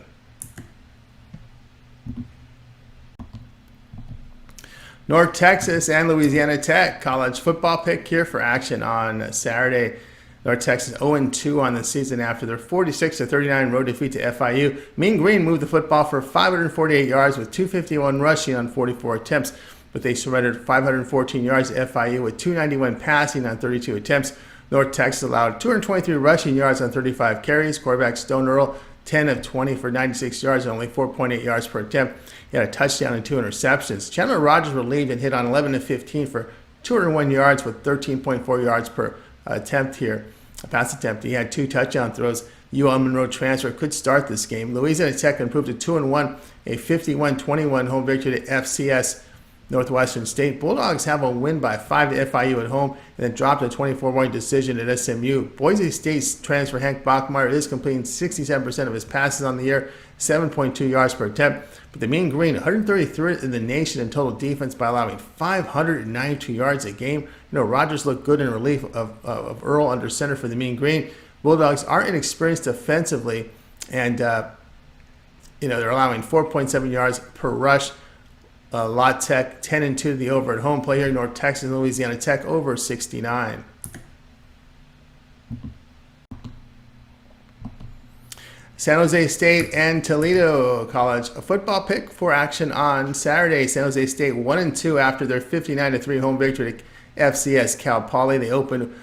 North Texas and Louisiana Tech college football pick here for action on Saturday. North Texas 0-2 on the season after their 46-39 road defeat to FIU. Mean Green moved the football for 548 yards with 251 rushing on 44 attempts, but they surrendered 514 yards to FIU with 291 passing on 32 attempts. North Texas allowed 223 rushing yards on 35 carries. Quarterback Stone Earl, 10 of 20 for 96 yards and only 4.8 yards per attempt. He had a touchdown and 2 interceptions. Chandler Rogers relieved and hit on 11 of 15 for 201 yards with 13.4 yards per attempt here. A pass attempt. He had 2 touchdown throws. Monroe transfer could start this game. Louisiana Tech improved to 2-1, a 51-21 home victory to FCS Northwestern State. Bulldogs have a win by 5 to FIU at home and then dropped a 24-point decision at SMU. Boise State's transfer Hank Bachmeier is completing 67% of his passes on the year, 7.2 yards per attempt. But the Mean Green, 133rd in the nation in total defense by allowing 592 yards a game. Rogers looked good in relief of Earl under center for the Mean Green. Bulldogs are inexperienced offensively, and they're allowing 4.7 yards per rush. La Tech 10-2 the over at home play here. North Texas and Louisiana Tech over 69. San Jose State and Toledo College, a football pick for action on Saturday. San Jose State 1-2 after their 59-3 home victory to FCS Cal Poly. They opened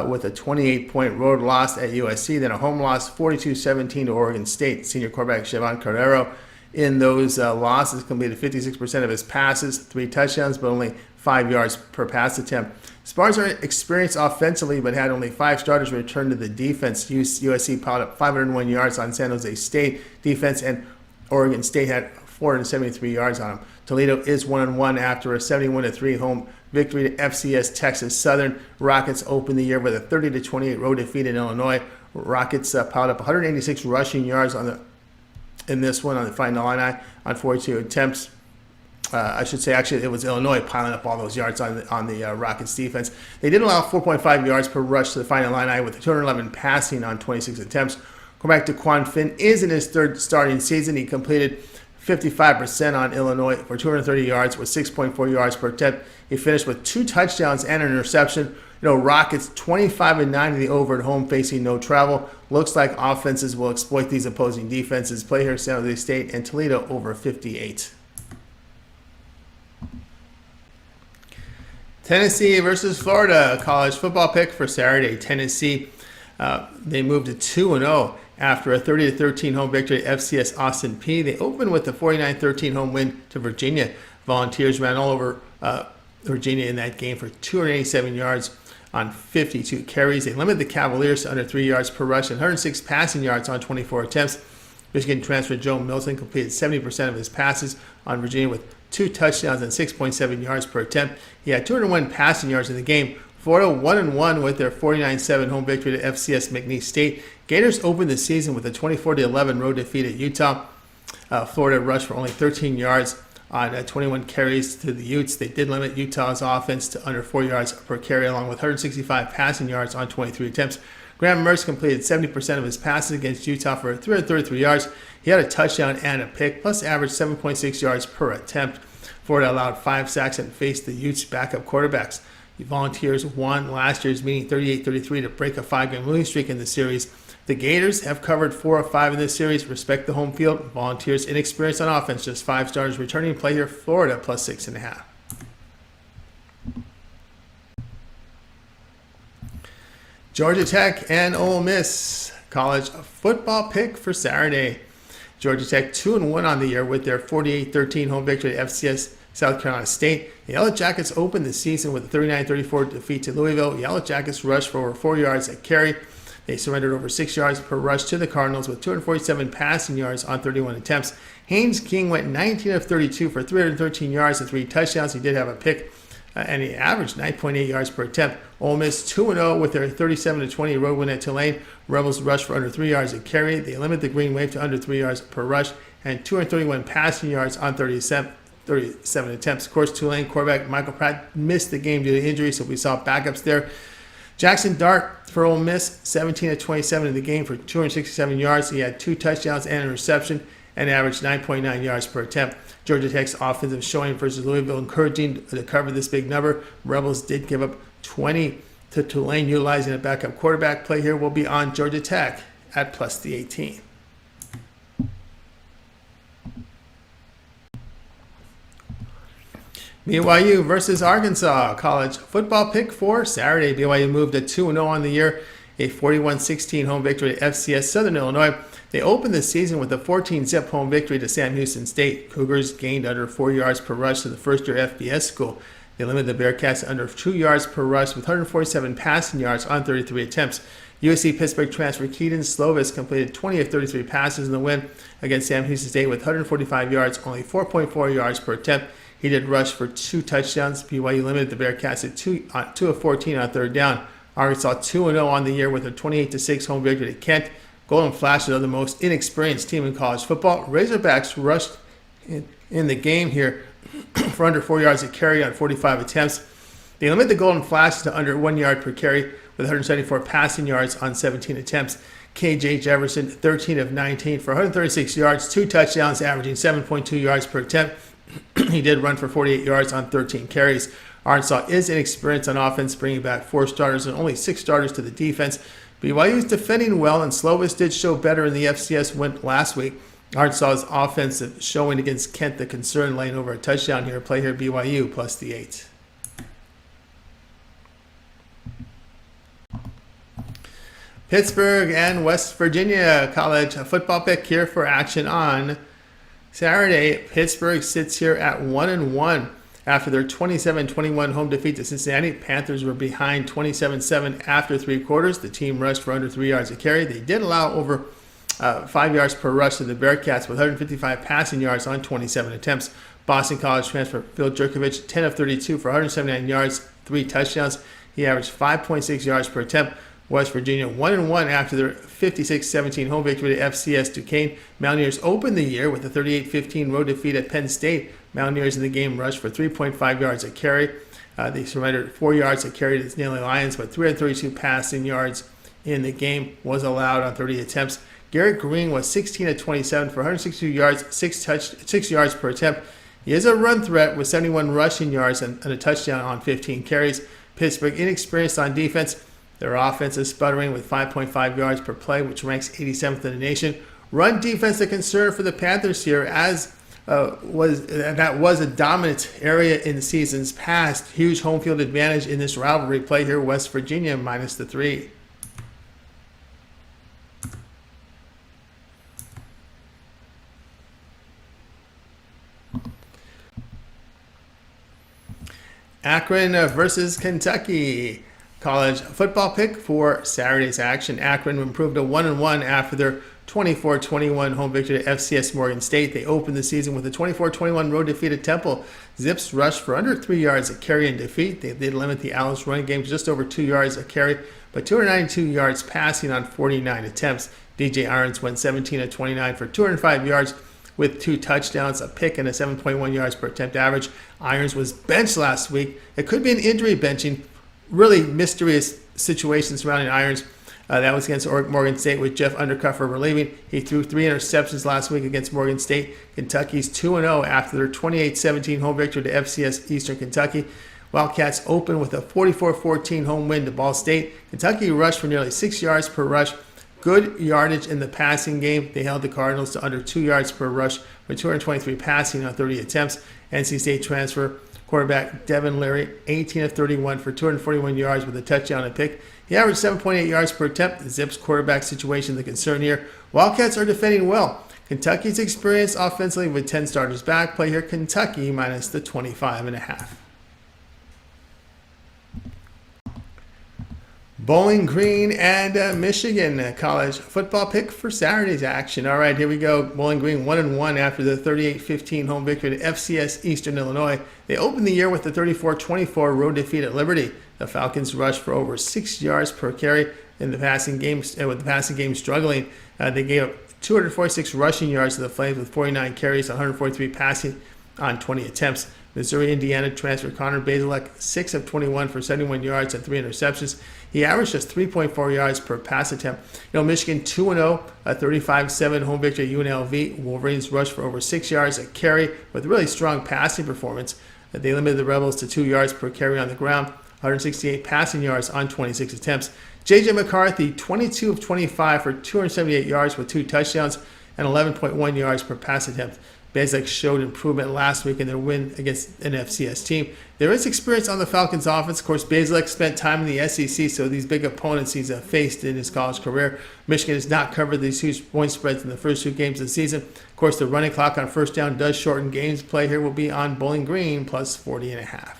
with a 28-point road loss at USC, then a home loss 42-17 to Oregon State. Senior quarterback Chevan Carrero in those losses completed 56% of his passes, 3 touchdowns, but only 5 yards per pass attempt. Spars are experienced offensively, but had only 5 starters return to the defense. USC piled up 501 yards on San Jose State defense, and Oregon State had 473 yards on them. Toledo is 1-1 after a 71-3 home victory to FCS Texas Southern. Rockets opened the year with a 30-28 road defeat in Illinois. Rockets piled up 186 rushing yards in this one on the final line on 42 attempts. I should say, actually, it was Illinois piling up all those yards on the Rockets defense. They did allow 4.5 yards per rush to the final line with 211 passing on 26 attempts. Quarterback DeQuan Finn is in his 3rd starting season. He completed 55% on Illinois for 230 yards with 6.4 yards per attempt. He finished with 2 touchdowns and an interception. Rockets 25-9 in the over at home, facing no travel. Looks like offenses will exploit these opposing defenses. Play here San Jose State and Toledo over 58. Tennessee versus Florida, college football pick for Saturday. Tennessee, they moved to 2-0 after a 30-13 home victory at FCS Austin Peay. They opened with a 49-13 home win to Virginia. Volunteers ran all over Virginia in that game for 287 yards on 52 carries. They limited the Cavaliers to under 3 yards per rush and 106 passing yards on 24 attempts. Michigan transfer Joe Milton completed 70% of his passes on Virginia with 2 touchdowns and 6.7 yards per attempt. He had 201 passing yards in the game. Florida 1-1 with their 49-7 home victory to FCS McNeese State. Gators opened the season with a 24-11 road defeat at Utah. Florida rushed for only 13 yards on 21 carries to the Utes. They did limit Utah's offense to under 4 yards per carry, along with 165 passing yards on 23 attempts. Graham Mertz completed 70% of his passes against Utah for 333 yards. He had a touchdown and a pick, plus averaged 7.6 yards per attempt. Florida allowed 5 sacks and faced the Utes' backup quarterbacks. The Volunteers won last year's meeting 38-33 to break a 5-game losing streak in the series. The Gators have covered 4 of 5 in this series. Respect the home field. Volunteers inexperienced on offense, just 5 starters returning. Play here Florida plus 6.5. Georgia Tech and Ole Miss, college football pick for Saturday. Georgia Tech 2-1 on the year with their 48-13 home victory at FCS South Carolina State. The Yellow Jackets opened the season with a 39-34 defeat to Louisville. Yellow Jackets rushed for over 4 yards at carry. They surrendered over 6 yards per rush to the Cardinals with 247 passing yards on 31 attempts. Haynes King went 19 of 32 for 313 yards and 3 touchdowns. He did have a pick, and he averaged 9.8 yards per attempt. Ole Miss 2-0 with their 37-20 road win at Tulane. Rebels rushed for under 3 yards at carry. They limited the Green Wave to under 3 yards per rush and 231 passing yards on 37 attempts. Of course, Tulane quarterback Michael Pratt missed the game due to injury, so we saw backups there. Jackson Dart for Ole Miss, 17-27 in the game for 267 yards. He had 2 touchdowns and a reception and averaged 9.9 yards per attempt. Georgia Tech's offensive showing versus Louisville encouraging to cover this big number. Rebels did give up 20 to Tulane, utilizing a backup quarterback. Play here will be on Georgia Tech at plus the 18. BYU versus Arkansas. College football pick for Saturday. BYU moved to 2-0 on the year. A 41-16 home victory at FCS Southern Illinois. They opened the season with a 14-zip home victory to Sam Houston State. Cougars gained under 4 yards per rush to the first-year FBS school. They limited the Bearcats under 2 yards per rush with 147 passing yards on 33 attempts. USC Pittsburgh transfer Keaton Slovis completed 20 of 33 passes in the win against Sam Houston State with 145 yards, only 4.4 yards per attempt. He did rush for 2 touchdowns. BYU limited the Bearcats at 2 of 14 on third down. Arkansas 2-0 on the year with a 28-6 home victory at Kent. Golden Flashes are the most inexperienced team in college football. Razorbacks rushed in the game here for under 4 yards a carry on 45 attempts. They limit the Golden Flashes to under 1 yard per carry with 174 passing yards on 17 attempts. KJ Jefferson, 13 of 19 for 136 yards, 2 touchdowns, averaging 7.2 yards per attempt. He did run for 48 yards on 13 carries. Arkansas is inexperienced on offense, bringing back 4 starters and only 6 starters to the defense. BYU is defending well, and Slovis did show better in the FCS win last week. Arkansas's offensive showing against Kent, the concern laying over a touchdown here. Play here BYU plus the 8. Pittsburgh and West Virginia college football pick here for action on Saturday. Pittsburgh sits here at 1-1 after their 27-21 home defeat to Cincinnati. Panthers were behind 27-7 after 3 quarters. The team rushed for under 3 yards a carry. They did allow over 5 yards per rush to the Bearcats with 155 passing yards on 27 attempts. Boston College transfer Phil Jurkovich, 10 of 32 for 179 yards, 3 touchdowns. He averaged 5.6 yards per attempt. West Virginia 1-1 after their 56-17 home victory at FCS Duquesne. Mountaineers opened the year with a 38-15 road defeat at Penn State. Mountaineers in the game rushed for 3.5 yards a carry. They surrendered 4 yards a carry to the Nittany Lions, but 332 passing yards in the game was allowed on 30 attempts. Garrett Green was 16 of 27 for 162 yards, 6 yards per attempt. He is a run threat with 71 rushing yards and a touchdown on 15 carries. Pittsburgh inexperienced on defense. Their offense is sputtering with 5.5 yards per play, which ranks 87th in the nation. Run defense a concern for the Panthers here, as that was a dominant area in the seasons past. Huge home field advantage in this rivalry. Play here West Virginia minus the 3. Akron versus Kentucky. College football pick for Saturday's action. Akron improved to 1-1 after their 24-21 home victory at FCS Morgan State. They opened the season with a 24-21 road defeat at Temple. Zips rushed for under 3 yards a carry in defeat. They did limit the Owls' running game to just over 2 yards a carry, but 292 yards passing on 49 attempts. DJ Irons went 17 of 29 for 205 yards with 2 touchdowns, a pick, and a 7.1 yards per attempt average. Irons was benched last week. It could be an injury benching. Really mysterious situation surrounding Irons. That was against Morgan State with Jeff Undercuffer relieving. He threw 3 interceptions last week against Morgan State. Kentucky's 2-0 after their 28-17 home victory to FCS Eastern Kentucky. Wildcats open with a 44-14 home win to Ball State. Kentucky rushed for nearly 6 yards per rush. Good yardage in the passing game. They held the Cardinals to under 2 yards per rush with 223 passing on 30 attempts. NC State transfer quarterback Devin Leary, 18 of 31 for 241 yards with a touchdown and pick. He averaged 7.8 yards per attempt. The Zips quarterback situation the concern here. Wildcats are defending well. Kentucky's experienced offensively with 10 starters back. Play here Kentucky minus the 25.5. Bowling Green and Michigan college football pick for Saturday's action. All right, here we go. Bowling Green 1-1 after the 38-15 home victory to FCS Eastern Illinois. They opened the year with a 34-24 road defeat at Liberty. The Falcons rushed for over 6 yards per carry in the passing game, with the passing game struggling. They gave up 246 rushing yards to the Flames with 49 carries, 143 passing on 20 attempts. Missouri-Indiana transfer Connor Bazelak, 6 of 21 for 71 yards and 3 interceptions. He averaged just 3.4 yards per pass attempt. Michigan 2-0, a 35-7 home victory at UNLV. Wolverines rushed for over 6 yards a carry with really strong passing performance. They limited the Rebels to 2 yards per carry on the ground. 168 passing yards on 26 attempts. J.J. McCarthy, 22 of 25 for 278 yards with 2 touchdowns and 11.1 yards per pass attempt. Basic showed improvement last week in their win against an FCS team. There is experience on the Falcons offense. Of course, Basic spent time in the SEC, so these big opponents he's faced in his college career. Michigan has not covered these huge point spreads in the first 2 games of the season. Of course, the running clock on first down does shorten games. Play here will be on Bowling Green plus 40.5.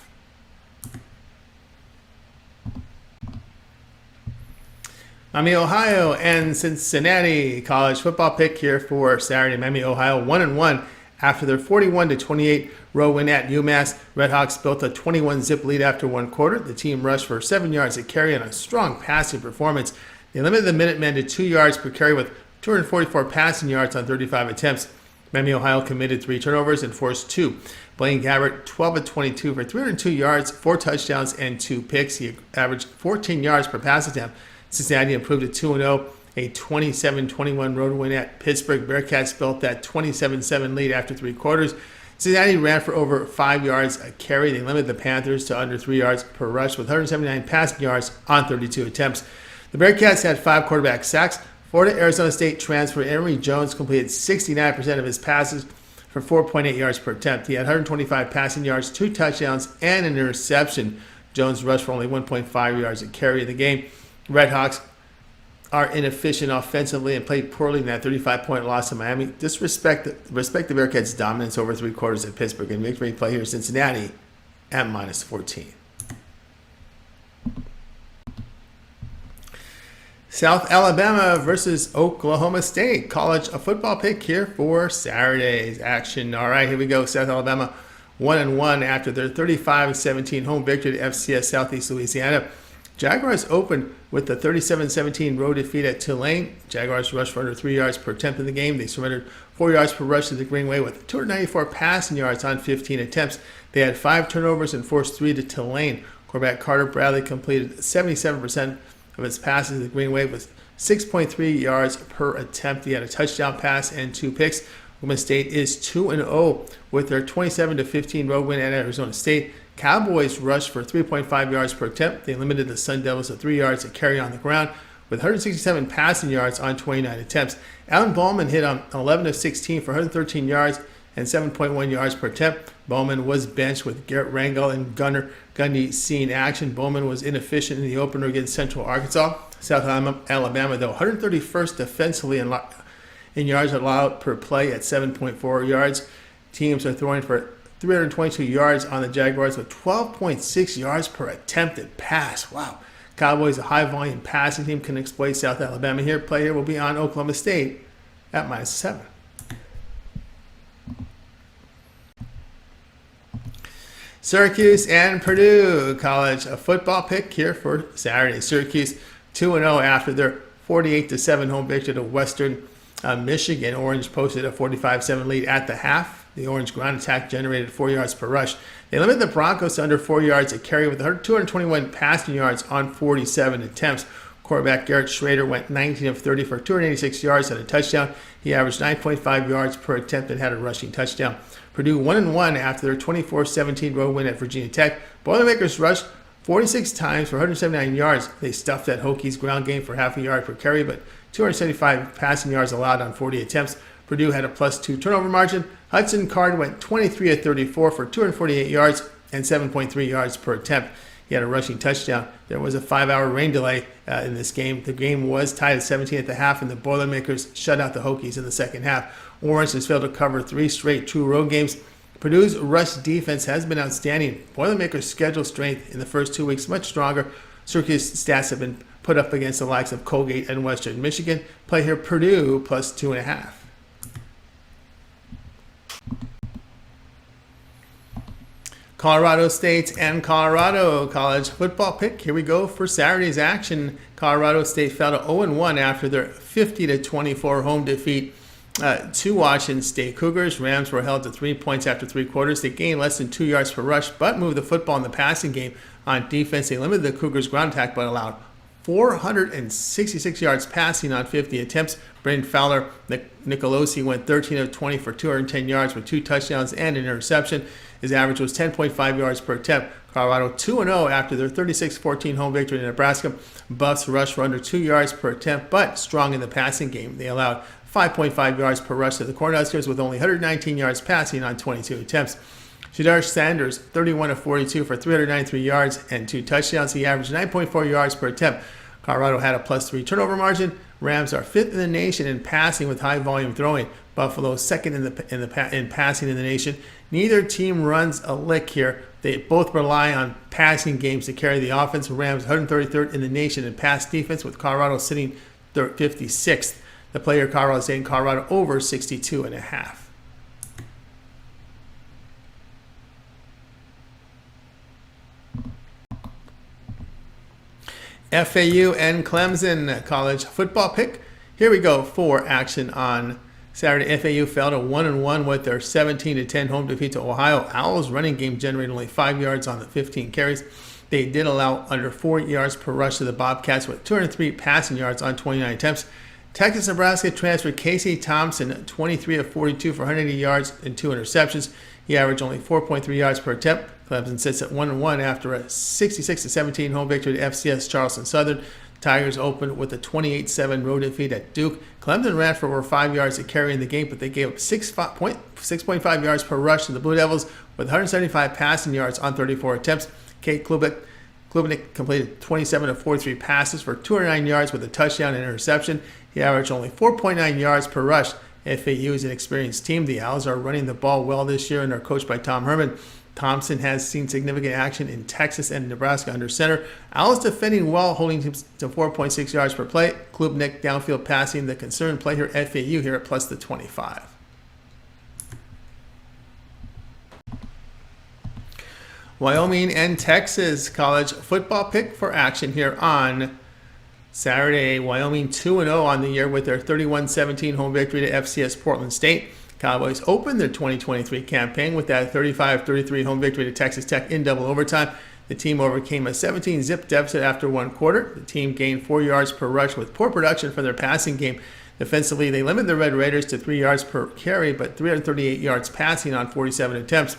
Miami, Ohio, and Cincinnati college football pick here for Saturday. Miami, Ohio, 1-1 after their 41-28 road win at UMass. Redhawks built a 21-zip lead after 1 quarter. The team rushed for 7 yards a carry on a strong passing performance. They limited the Minutemen to 2 yards per carry with 244 passing yards on 35 attempts. Miami, Ohio committed 3 turnovers and forced 2. Blaine Gabbert, 12-22 for 302 yards, 4 touchdowns, and 2 picks. He averaged 14 yards per pass attempt. Cincinnati improved to 2-0, a 27-21 road win at Pittsburgh. Bearcats built that 27-7 lead after 3 quarters. Cincinnati ran for over 5 yards a carry. They limited the Panthers to under 3 yards per rush with 179 passing yards on 32 attempts. The Bearcats had 5 quarterback sacks. Florida Arizona State transfer Emory Jones completed 69% of his passes for 4.8 yards per attempt. He had 125 passing yards, 2 touchdowns, and an interception. Jones rushed for only 1.5 yards a carry in the game. Redhawks are inefficient offensively and played poorly in that 35-point loss to Miami. Just respect the Bearcats' dominance over 3 quarters at Pittsburgh, and victory play here Cincinnati at -14. South Alabama versus Oklahoma State college a football pick here for Saturday's action. All right, here we go. South Alabama 1-1 after their 35-17 home victory at FCS Southeast Louisiana. Jaguars opened with the 37-17 road defeat at Tulane. Jaguars rushed for under 3 yards per attempt in the game. They surrendered 4 yards per rush to the Greenway with 294 passing yards on 15 attempts. They had 5 turnovers and forced 3 to Tulane. Quarterback Carter Bradley completed 77% of his passes to the Greenway with 6.3 yards per attempt. He had a touchdown pass and 2 picks. Oklahoma State is 2-0 with their 27-15 road win at Arizona State. Cowboys rushed for 3.5 yards per attempt. They limited the Sun Devils to 3 yards to carry on the ground with 167 passing yards on 29 attempts. Alan Bowman hit on 11 of 16 for 113 yards and 7.1 yards per attempt. Bowman was benched with Garrett Rangel and Gunnar Gundy seeing action. Bowman was inefficient in the opener against Central Arkansas. South Alabama, though, 131st defensively in yards allowed per play at 7.4 yards. Teams are throwing for 322 yards on the Jaguars with 12.6 yards per attempted pass. Wow. Cowboys, a high-volume passing team, can exploit South Alabama here. Play here will be on Oklahoma State at -7. Syraciuse and Purdue college a football pick here for Saturday. Syraciuse 2-0 after their 48-7 home victory to Western Michigan. Orange posted a 45-7 lead at the half. The Orange ground attack generated 4 yards per rush. They limited the Broncos to under 4 yards a carry with 221 passing yards on 47 attempts. Quarterback Garrett Schrader went 19 of 30 for 286 yards and a touchdown. He averaged 9.5 yards per attempt and had a rushing touchdown. Purdue 1-1 after their 24-17 road win at Virginia Tech. Boilermakers rushed 46 times for 179 yards. They stuffed that Hokies ground game for half a yard per carry, but 275 passing yards allowed on 40 attempts. Purdue had a +2 turnover margin. Hudson Card went 23 of 34 for 248 yards and 7.3 yards per attempt. He had a rushing touchdown. There was a 5-hour rain delay in this game. The game was tied at 17 at the half, and the Boilermakers shut out the Hokies in the second half. Orange has failed to cover 3 straight true road games. Purdue's rush defense has been outstanding. Boilermakers' schedule strength in the first 2 weeks much stronger. Syracuse stats have been put up against the likes of Colgate and Western Michigan. Play here Purdue +2.5. Colorado State and Colorado college football pick. Here we go for Saturday's action. Colorado State fell to 0-1 after their 50-24 home defeat to Washington State Cougars. Rams were held to 3 points after 3 quarters. They gained less than 2 yards per rush, but moved the football in the passing game. On defense, they limited the Cougars' ground attack, but allowed 466 yards passing on 50 attempts. Brendan Fowler Nicolosi went 13 of 20 for 210 yards with 2 touchdowns and an interception. His average was 10.5 yards per attempt. Colorado 2-0 after their 36-14 home victory in Nebraska. Buffs rushed for under 2 yards per attempt, but strong in the passing game. They allowed 5.5 yards per rush to the Cornhuskers with only 119 yards passing on 22 attempts. Shedeur Sanders, 31 of 42 for 393 yards and 2 touchdowns. He averaged 9.4 yards per attempt. Colorado had a +3 turnover margin. Rams are 5th in the nation in passing with high volume throwing. Buffalo 2nd in passing in the nation. Neither team runs a lick here. They both rely on passing games to carry the offense. Rams 133rd in the nation in pass defense, with Colorado sitting 56th. The player Colorado is saying Colorado over 62.5. FAU and Clemson college football pick. Here we go for action on Saturday. FAU fell to 1-1 with their 17-10 home defeat to Ohio. Owls running game generated only 5 yards on the 15 carries. They did allow under 4 yards per rush to the Bobcats with 203 passing yards on 29 attempts. Texas Nebraska transfer Casey Thompson, 23 of 42 for 180 yards and 2 interceptions. He averaged only 4.3 yards per attempt. Clemson sits at 1-1 after a 66-17 home victory to FCS Charleston Southern. Tigers opened with a 28-7 road defeat at Duke. Clemson ran for over 5 yards to carry in the game, but they gave up 6.5 yards per rush to the Blue Devils with 175 passing yards on 34 attempts. Kate Klubnik completed 27 of 43 passes for 209 yards with a touchdown and interception. He averaged only 4.9 yards per rush. FAU is an experienced team. The Owls are running the ball well this year and are coached by Tom Herman. Thompson has seen significant action in Texas and Nebraska under center. Owls defending well, holding him to 4.6 yards per play. Klubnik downfield passing, the concern play here. FAU here at +25. Wyoming and Texas college football pick for action here on Saturday. Wyoming 2-0 on the year with their 31-17 home victory to FCS Portland State. Cowboys opened their 2023 campaign with that 35-33 home victory to Texas Tech in double overtime. The team overcame a 17-zip deficit after one quarter. The team gained 4 yards per rush with poor production from their passing game. Defensively, they limited the Red Raiders to 3 yards per carry, but 338 yards passing on 47 attempts.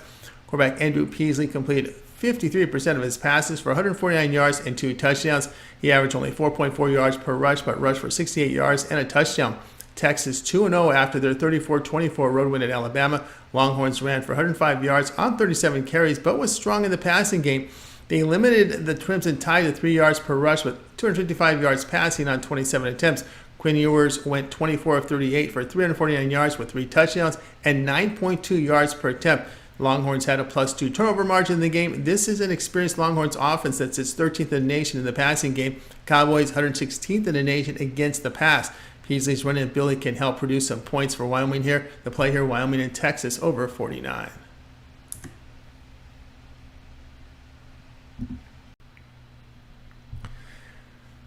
Quarterback Andrew Peasley completed 53% of his passes for 149 yards and 2 touchdowns. He averaged only 4.4 yards per rush, but rushed for 68 yards and a touchdown. Texas 2-0 after their 34-24 road win at Alabama. Longhorns ran for 105 yards on 37 carries, but was strong in the passing game. They limited the Crimson Tide to 3 yards per rush with 255 yards passing on 27 attempts. Quinn Ewers went 24 of 38 for 349 yards with 3 touchdowns and 9.2 yards per attempt. Longhorns had a +2 turnover margin in the game. This is an experienced Longhorns offense that sits 13th in the nation in the passing game. Cowboys 116th in the nation against the pass. Peasley's running ability can help produce some points for Wyoming here. The play here, Wyoming and Texas over 49.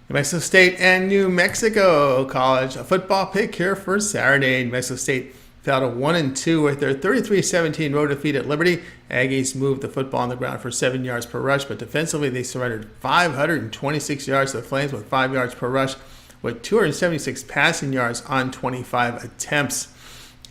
New Mexico State and New Mexico college football pick here for Saturday. New Mexico State fell to 1-2 with their 33-17 road defeat at Liberty. Aggies moved the football on the ground for 7 yards per rush, but defensively they surrendered 526 yards to the Flames with 5 yards per rush, with 276 passing yards on 25 attempts.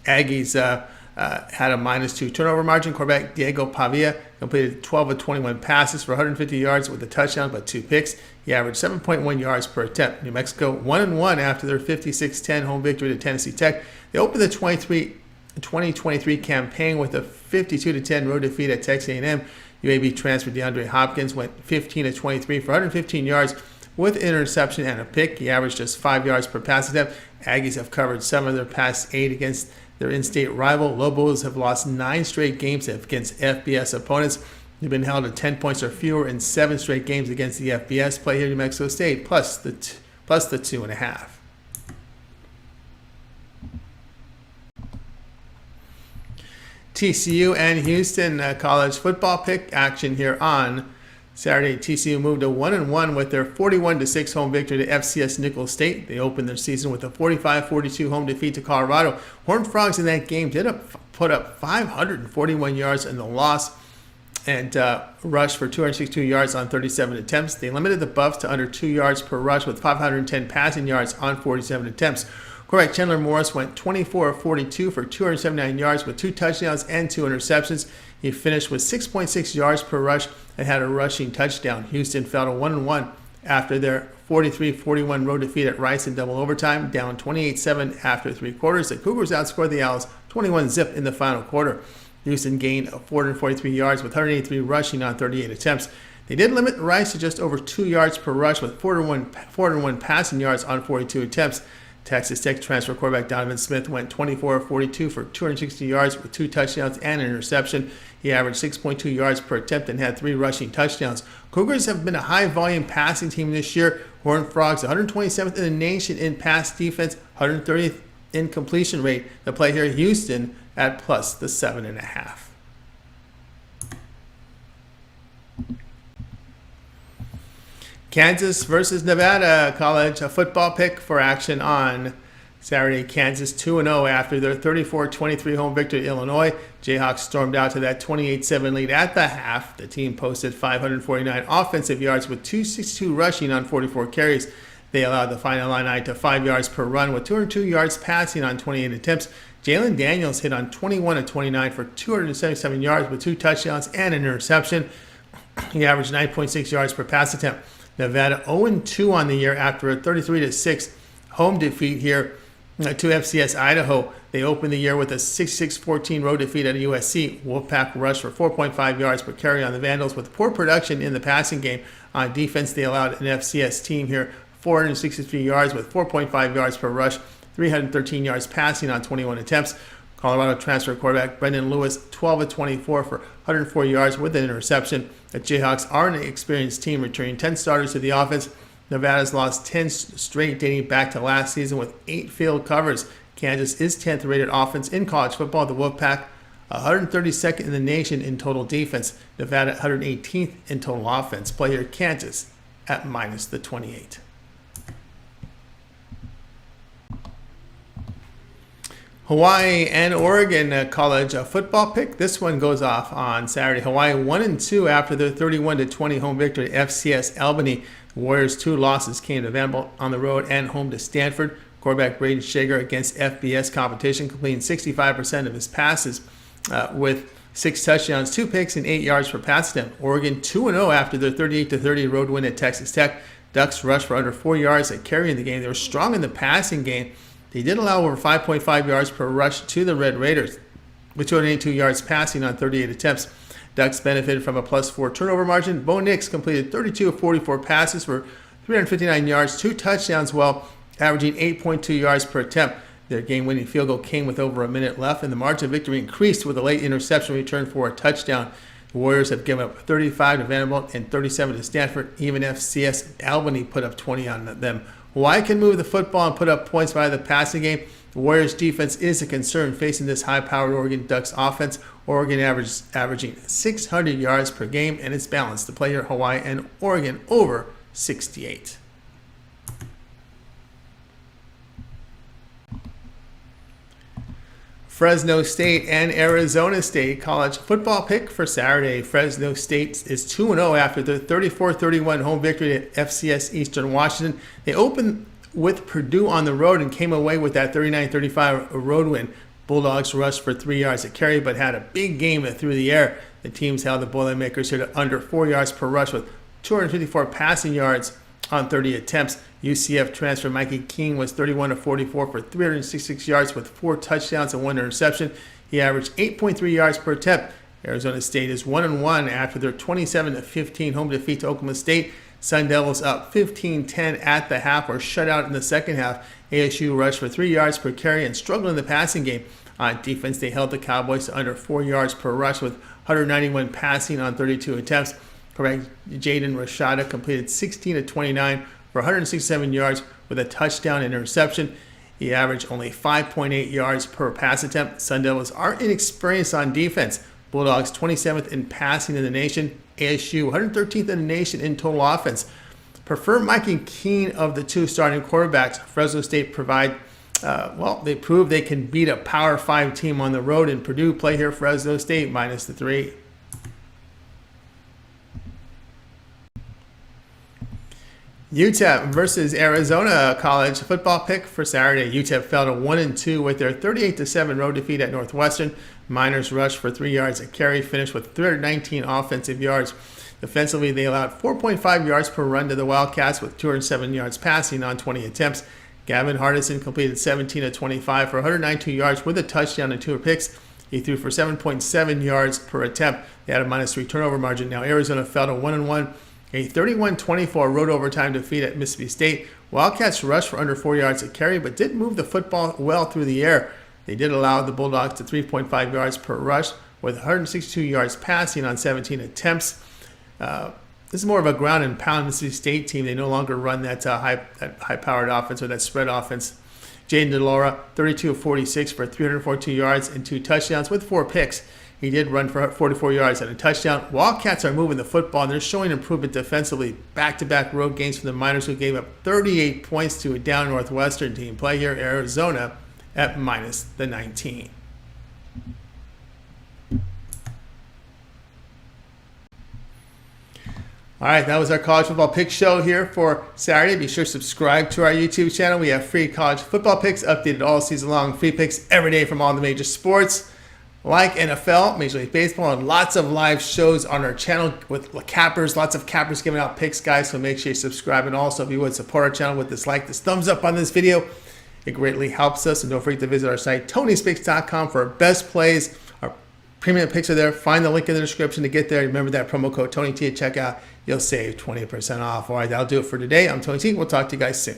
Aggies had a -2 turnover margin. Quarterback Diego Pavia completed 12 of 21 passes for 150 yards with a touchdown but 2 picks. He averaged 7.1 yards per attempt. New Mexico 1-1 after their 56-10 home victory to Tennessee Tech. They opened the 2023 campaign with a 52-10 road defeat at Texas A&M. UAB transfer DeAndre Hopkins went 15 of 23 for 115 yards with an interception and a pick. He averaged just 5 yards per pass attempt. Aggies have covered 7 of their past 8 against their in-state rival. Lobos have lost 9 straight games against FBS opponents. They've been held to 10 points or fewer in 7 straight games against the FBS. Play here, New Mexico State, plus the 2.5. TCU and Houston college football pick action here on Saturday. TCU moved to 1-1 with their 41-6 home victory to FCS Nicholls State. They opened their season with a 45-42 home defeat to Colorado. Horned Frogs in that game did put up 541 yards in the loss and rushed for 262 yards on 37 attempts. They limited the Buffs to under 2 yards per rush with 510 passing yards on 47 attempts. Quarterback Chandler Morris went 24 of 42 for 279 yards with 2 touchdowns and 2 interceptions. He finished with 6.6 yards per rush and had a rushing touchdown. Houston fell to 1-1 after their 43-41 road defeat at Rice in double overtime, down 28-7 after 3 quarters. The Cougars outscored the Owls 21-0 in the final quarter. Houston gained 443 yards with 183 rushing on 38 attempts. They did limit Rice to just over 2 yards per rush with 401 passing yards on 42 attempts. Texas Tech transfer quarterback Donovan Smith went 24 of 42 for 260 yards with 2 touchdowns and an interception. He averaged 6.2 yards per attempt and had 3 rushing touchdowns. Cougars have been a high-volume passing team this year. Horned Frogs 127th in the nation in pass defense, 130th in completion rate. The play here, Houston at plus the 7.5. Kansas versus Nevada college, a football pick for action on Saturday. Kansas 2-0 after their 34-23 home victory at Illinois. Jayhawks stormed out to that 28-7 lead at the half. The team posted 549 offensive yards with 262 rushing on 44 carries. They allowed the final line to 5 yards per run with 202 yards passing on 28 attempts. Jalen Daniels hit on 21 of 29 for 277 yards with 2 touchdowns and an interception. He averaged 9.6 yards per pass attempt. Nevada 0-2 on the year after a 33-6 home defeat here to FCS Idaho. They opened the year with a 66-14 road defeat at USC. Wolfpack rushed for 4.5 yards per carry on the Vandals with poor production in the passing game. On defense, they allowed an FCS team here 463 yards with 4.5 yards per rush, 313 yards passing on 21 attempts. Colorado transfer quarterback Brendan Lewis, 12 of 24 for 104 yards with an interception. The Jayhawks are an experienced team, returning 10 starters to the offense. Nevada's lost 10 straight dating back to last season with 8 field covers. Kansas is 10th rated offense in college football. The Wolfpack 132nd in the nation in total defense. Nevada 118th in total offense. Play here Kansas at minus the 28. Hawaii and Oregon college football pick. This one goes off on Saturday. Hawaii 1-2 after their 31-20 home victory at FCS Albany. The Warriors' 2 losses came to Vanderbilt on the road and home to Stanford. Quarterback Braden Shager against FBS competition, completing 65% of his passes with 6 touchdowns, 2 picks, and 8 yards per pass attempt. Oregon 2-0 after their 38-30 road win at Texas Tech. Ducks rushed for under 4 yards at carry in the game. They were strong in the passing game. They did allow over 5.5 yards per rush to the Red Raiders, with 282 yards passing on 38 attempts. Ducks benefited from a +4 turnover margin. Bo Nix completed 32 of 44 passes for 359 yards, 2 touchdowns, while averaging 8.2 yards per attempt. Their game-winning field goal came with over a minute left, and the margin of victory increased with a late interception return for a touchdown. The Warriors have given up 35 to Vanderbilt and 37 to Stanford. Even FCS Albany put up 20 on them. Hawaii can move the football and put up points via the passing game. The Warriors' defense is a concern facing this high-powered Oregon Ducks offense. Oregon averaging 600 yards per game, and it's balanced. The player Hawaii and Oregon over 68. Fresno State and Arizona State college football pick for Saturday. Fresno State is 2-0 after their 34-31 home victory at FCS Eastern Washington. They opened with Purdue on the road and came away with that 39-35 road win. Bulldogs rushed for 3 yards at carry but had a big game through the air. The teams held the Boilermakers here to under 4 yards per rush with 254 passing yards on 30 attempts. UCF transfer Mikey King was 31 of 44 for 366 yards with 4 touchdowns and 1 interception. He averaged 8.3 yards per attempt. Arizona State is 1-1 after their 27-15 home defeat to Oklahoma State. Sun Devils up 15-10 at the half, or shut out in the second half. ASU rushed for 3 yards per carry and struggled in the passing game. On defense, they held the Cowboys to under 4 yards per rush with 191 passing on 32 attempts. Correct. Jaden Rashada completed 16 of 29 for 167 yards with a touchdown and interception. He averaged only 5.8 yards per pass attempt. Sun Devils are inexperienced on defense. Bulldogs 27th in passing in the nation. ASU 113th in the nation in total offense. Prefer Mikey Keene of the 2 starting quarterbacks. Fresno State they prove they can beat a Power 5 team on the road in Purdue. Play here Fresno State minus the 3. UTEP versus Arizona college football pick for Saturday. UTEP fell to 1-2 with their 38-7 road defeat at Northwestern. Miners rushed for 3 yards a carry, finished with 319 offensive yards. Defensively, they allowed 4.5 yards per run to the Wildcats with 207 yards passing on 20 attempts. Gavin Hardison completed 17 of 25 for 192 yards with a touchdown and 2 picks. He threw for 7.7 yards per attempt. They had a -3 turnover margin. Now Arizona fell to 1-1. A 31-24 road overtime defeat at Mississippi State. Wildcats rushed for under 4 yards a carry, but didn't move the football well through the air. They did allow the Bulldogs to 3.5 yards per rush with 162 yards passing on 17 attempts. This is more of a ground and pound Mississippi State team. They no longer run that high-powered offense or that spread offense. Jaden DeLaura, 32 of 46 for 342 yards and 2 touchdowns with 4 picks. He did run for 44 yards and a touchdown. Wildcats are moving the football, and they're showing improvement defensively. Back-to-back road games for the Miners, who gave up 38 points to a down Northwestern team. Play here, Arizona at -19. All right, that was our college football pick show here for Saturday. Be sure to subscribe to our YouTube channel. We have free college football picks updated all season long. Free picks every day from all the major sports like NFL, Major League Baseball, and lots of live shows on our channel with cappers. Lots of cappers giving out picks, guys, so make sure you subscribe. And also, if you would, support our channel with this thumbs up on this video. It greatly helps us. And don't forget to visit our site, Tony'sPicks.com, for our best plays. Our premium picks are there. Find the link in the description to get there. Remember that promo code TonyT at checkout. You'll save 20% off. All right, that'll do it for today. I'm Tony T. We'll talk to you guys soon.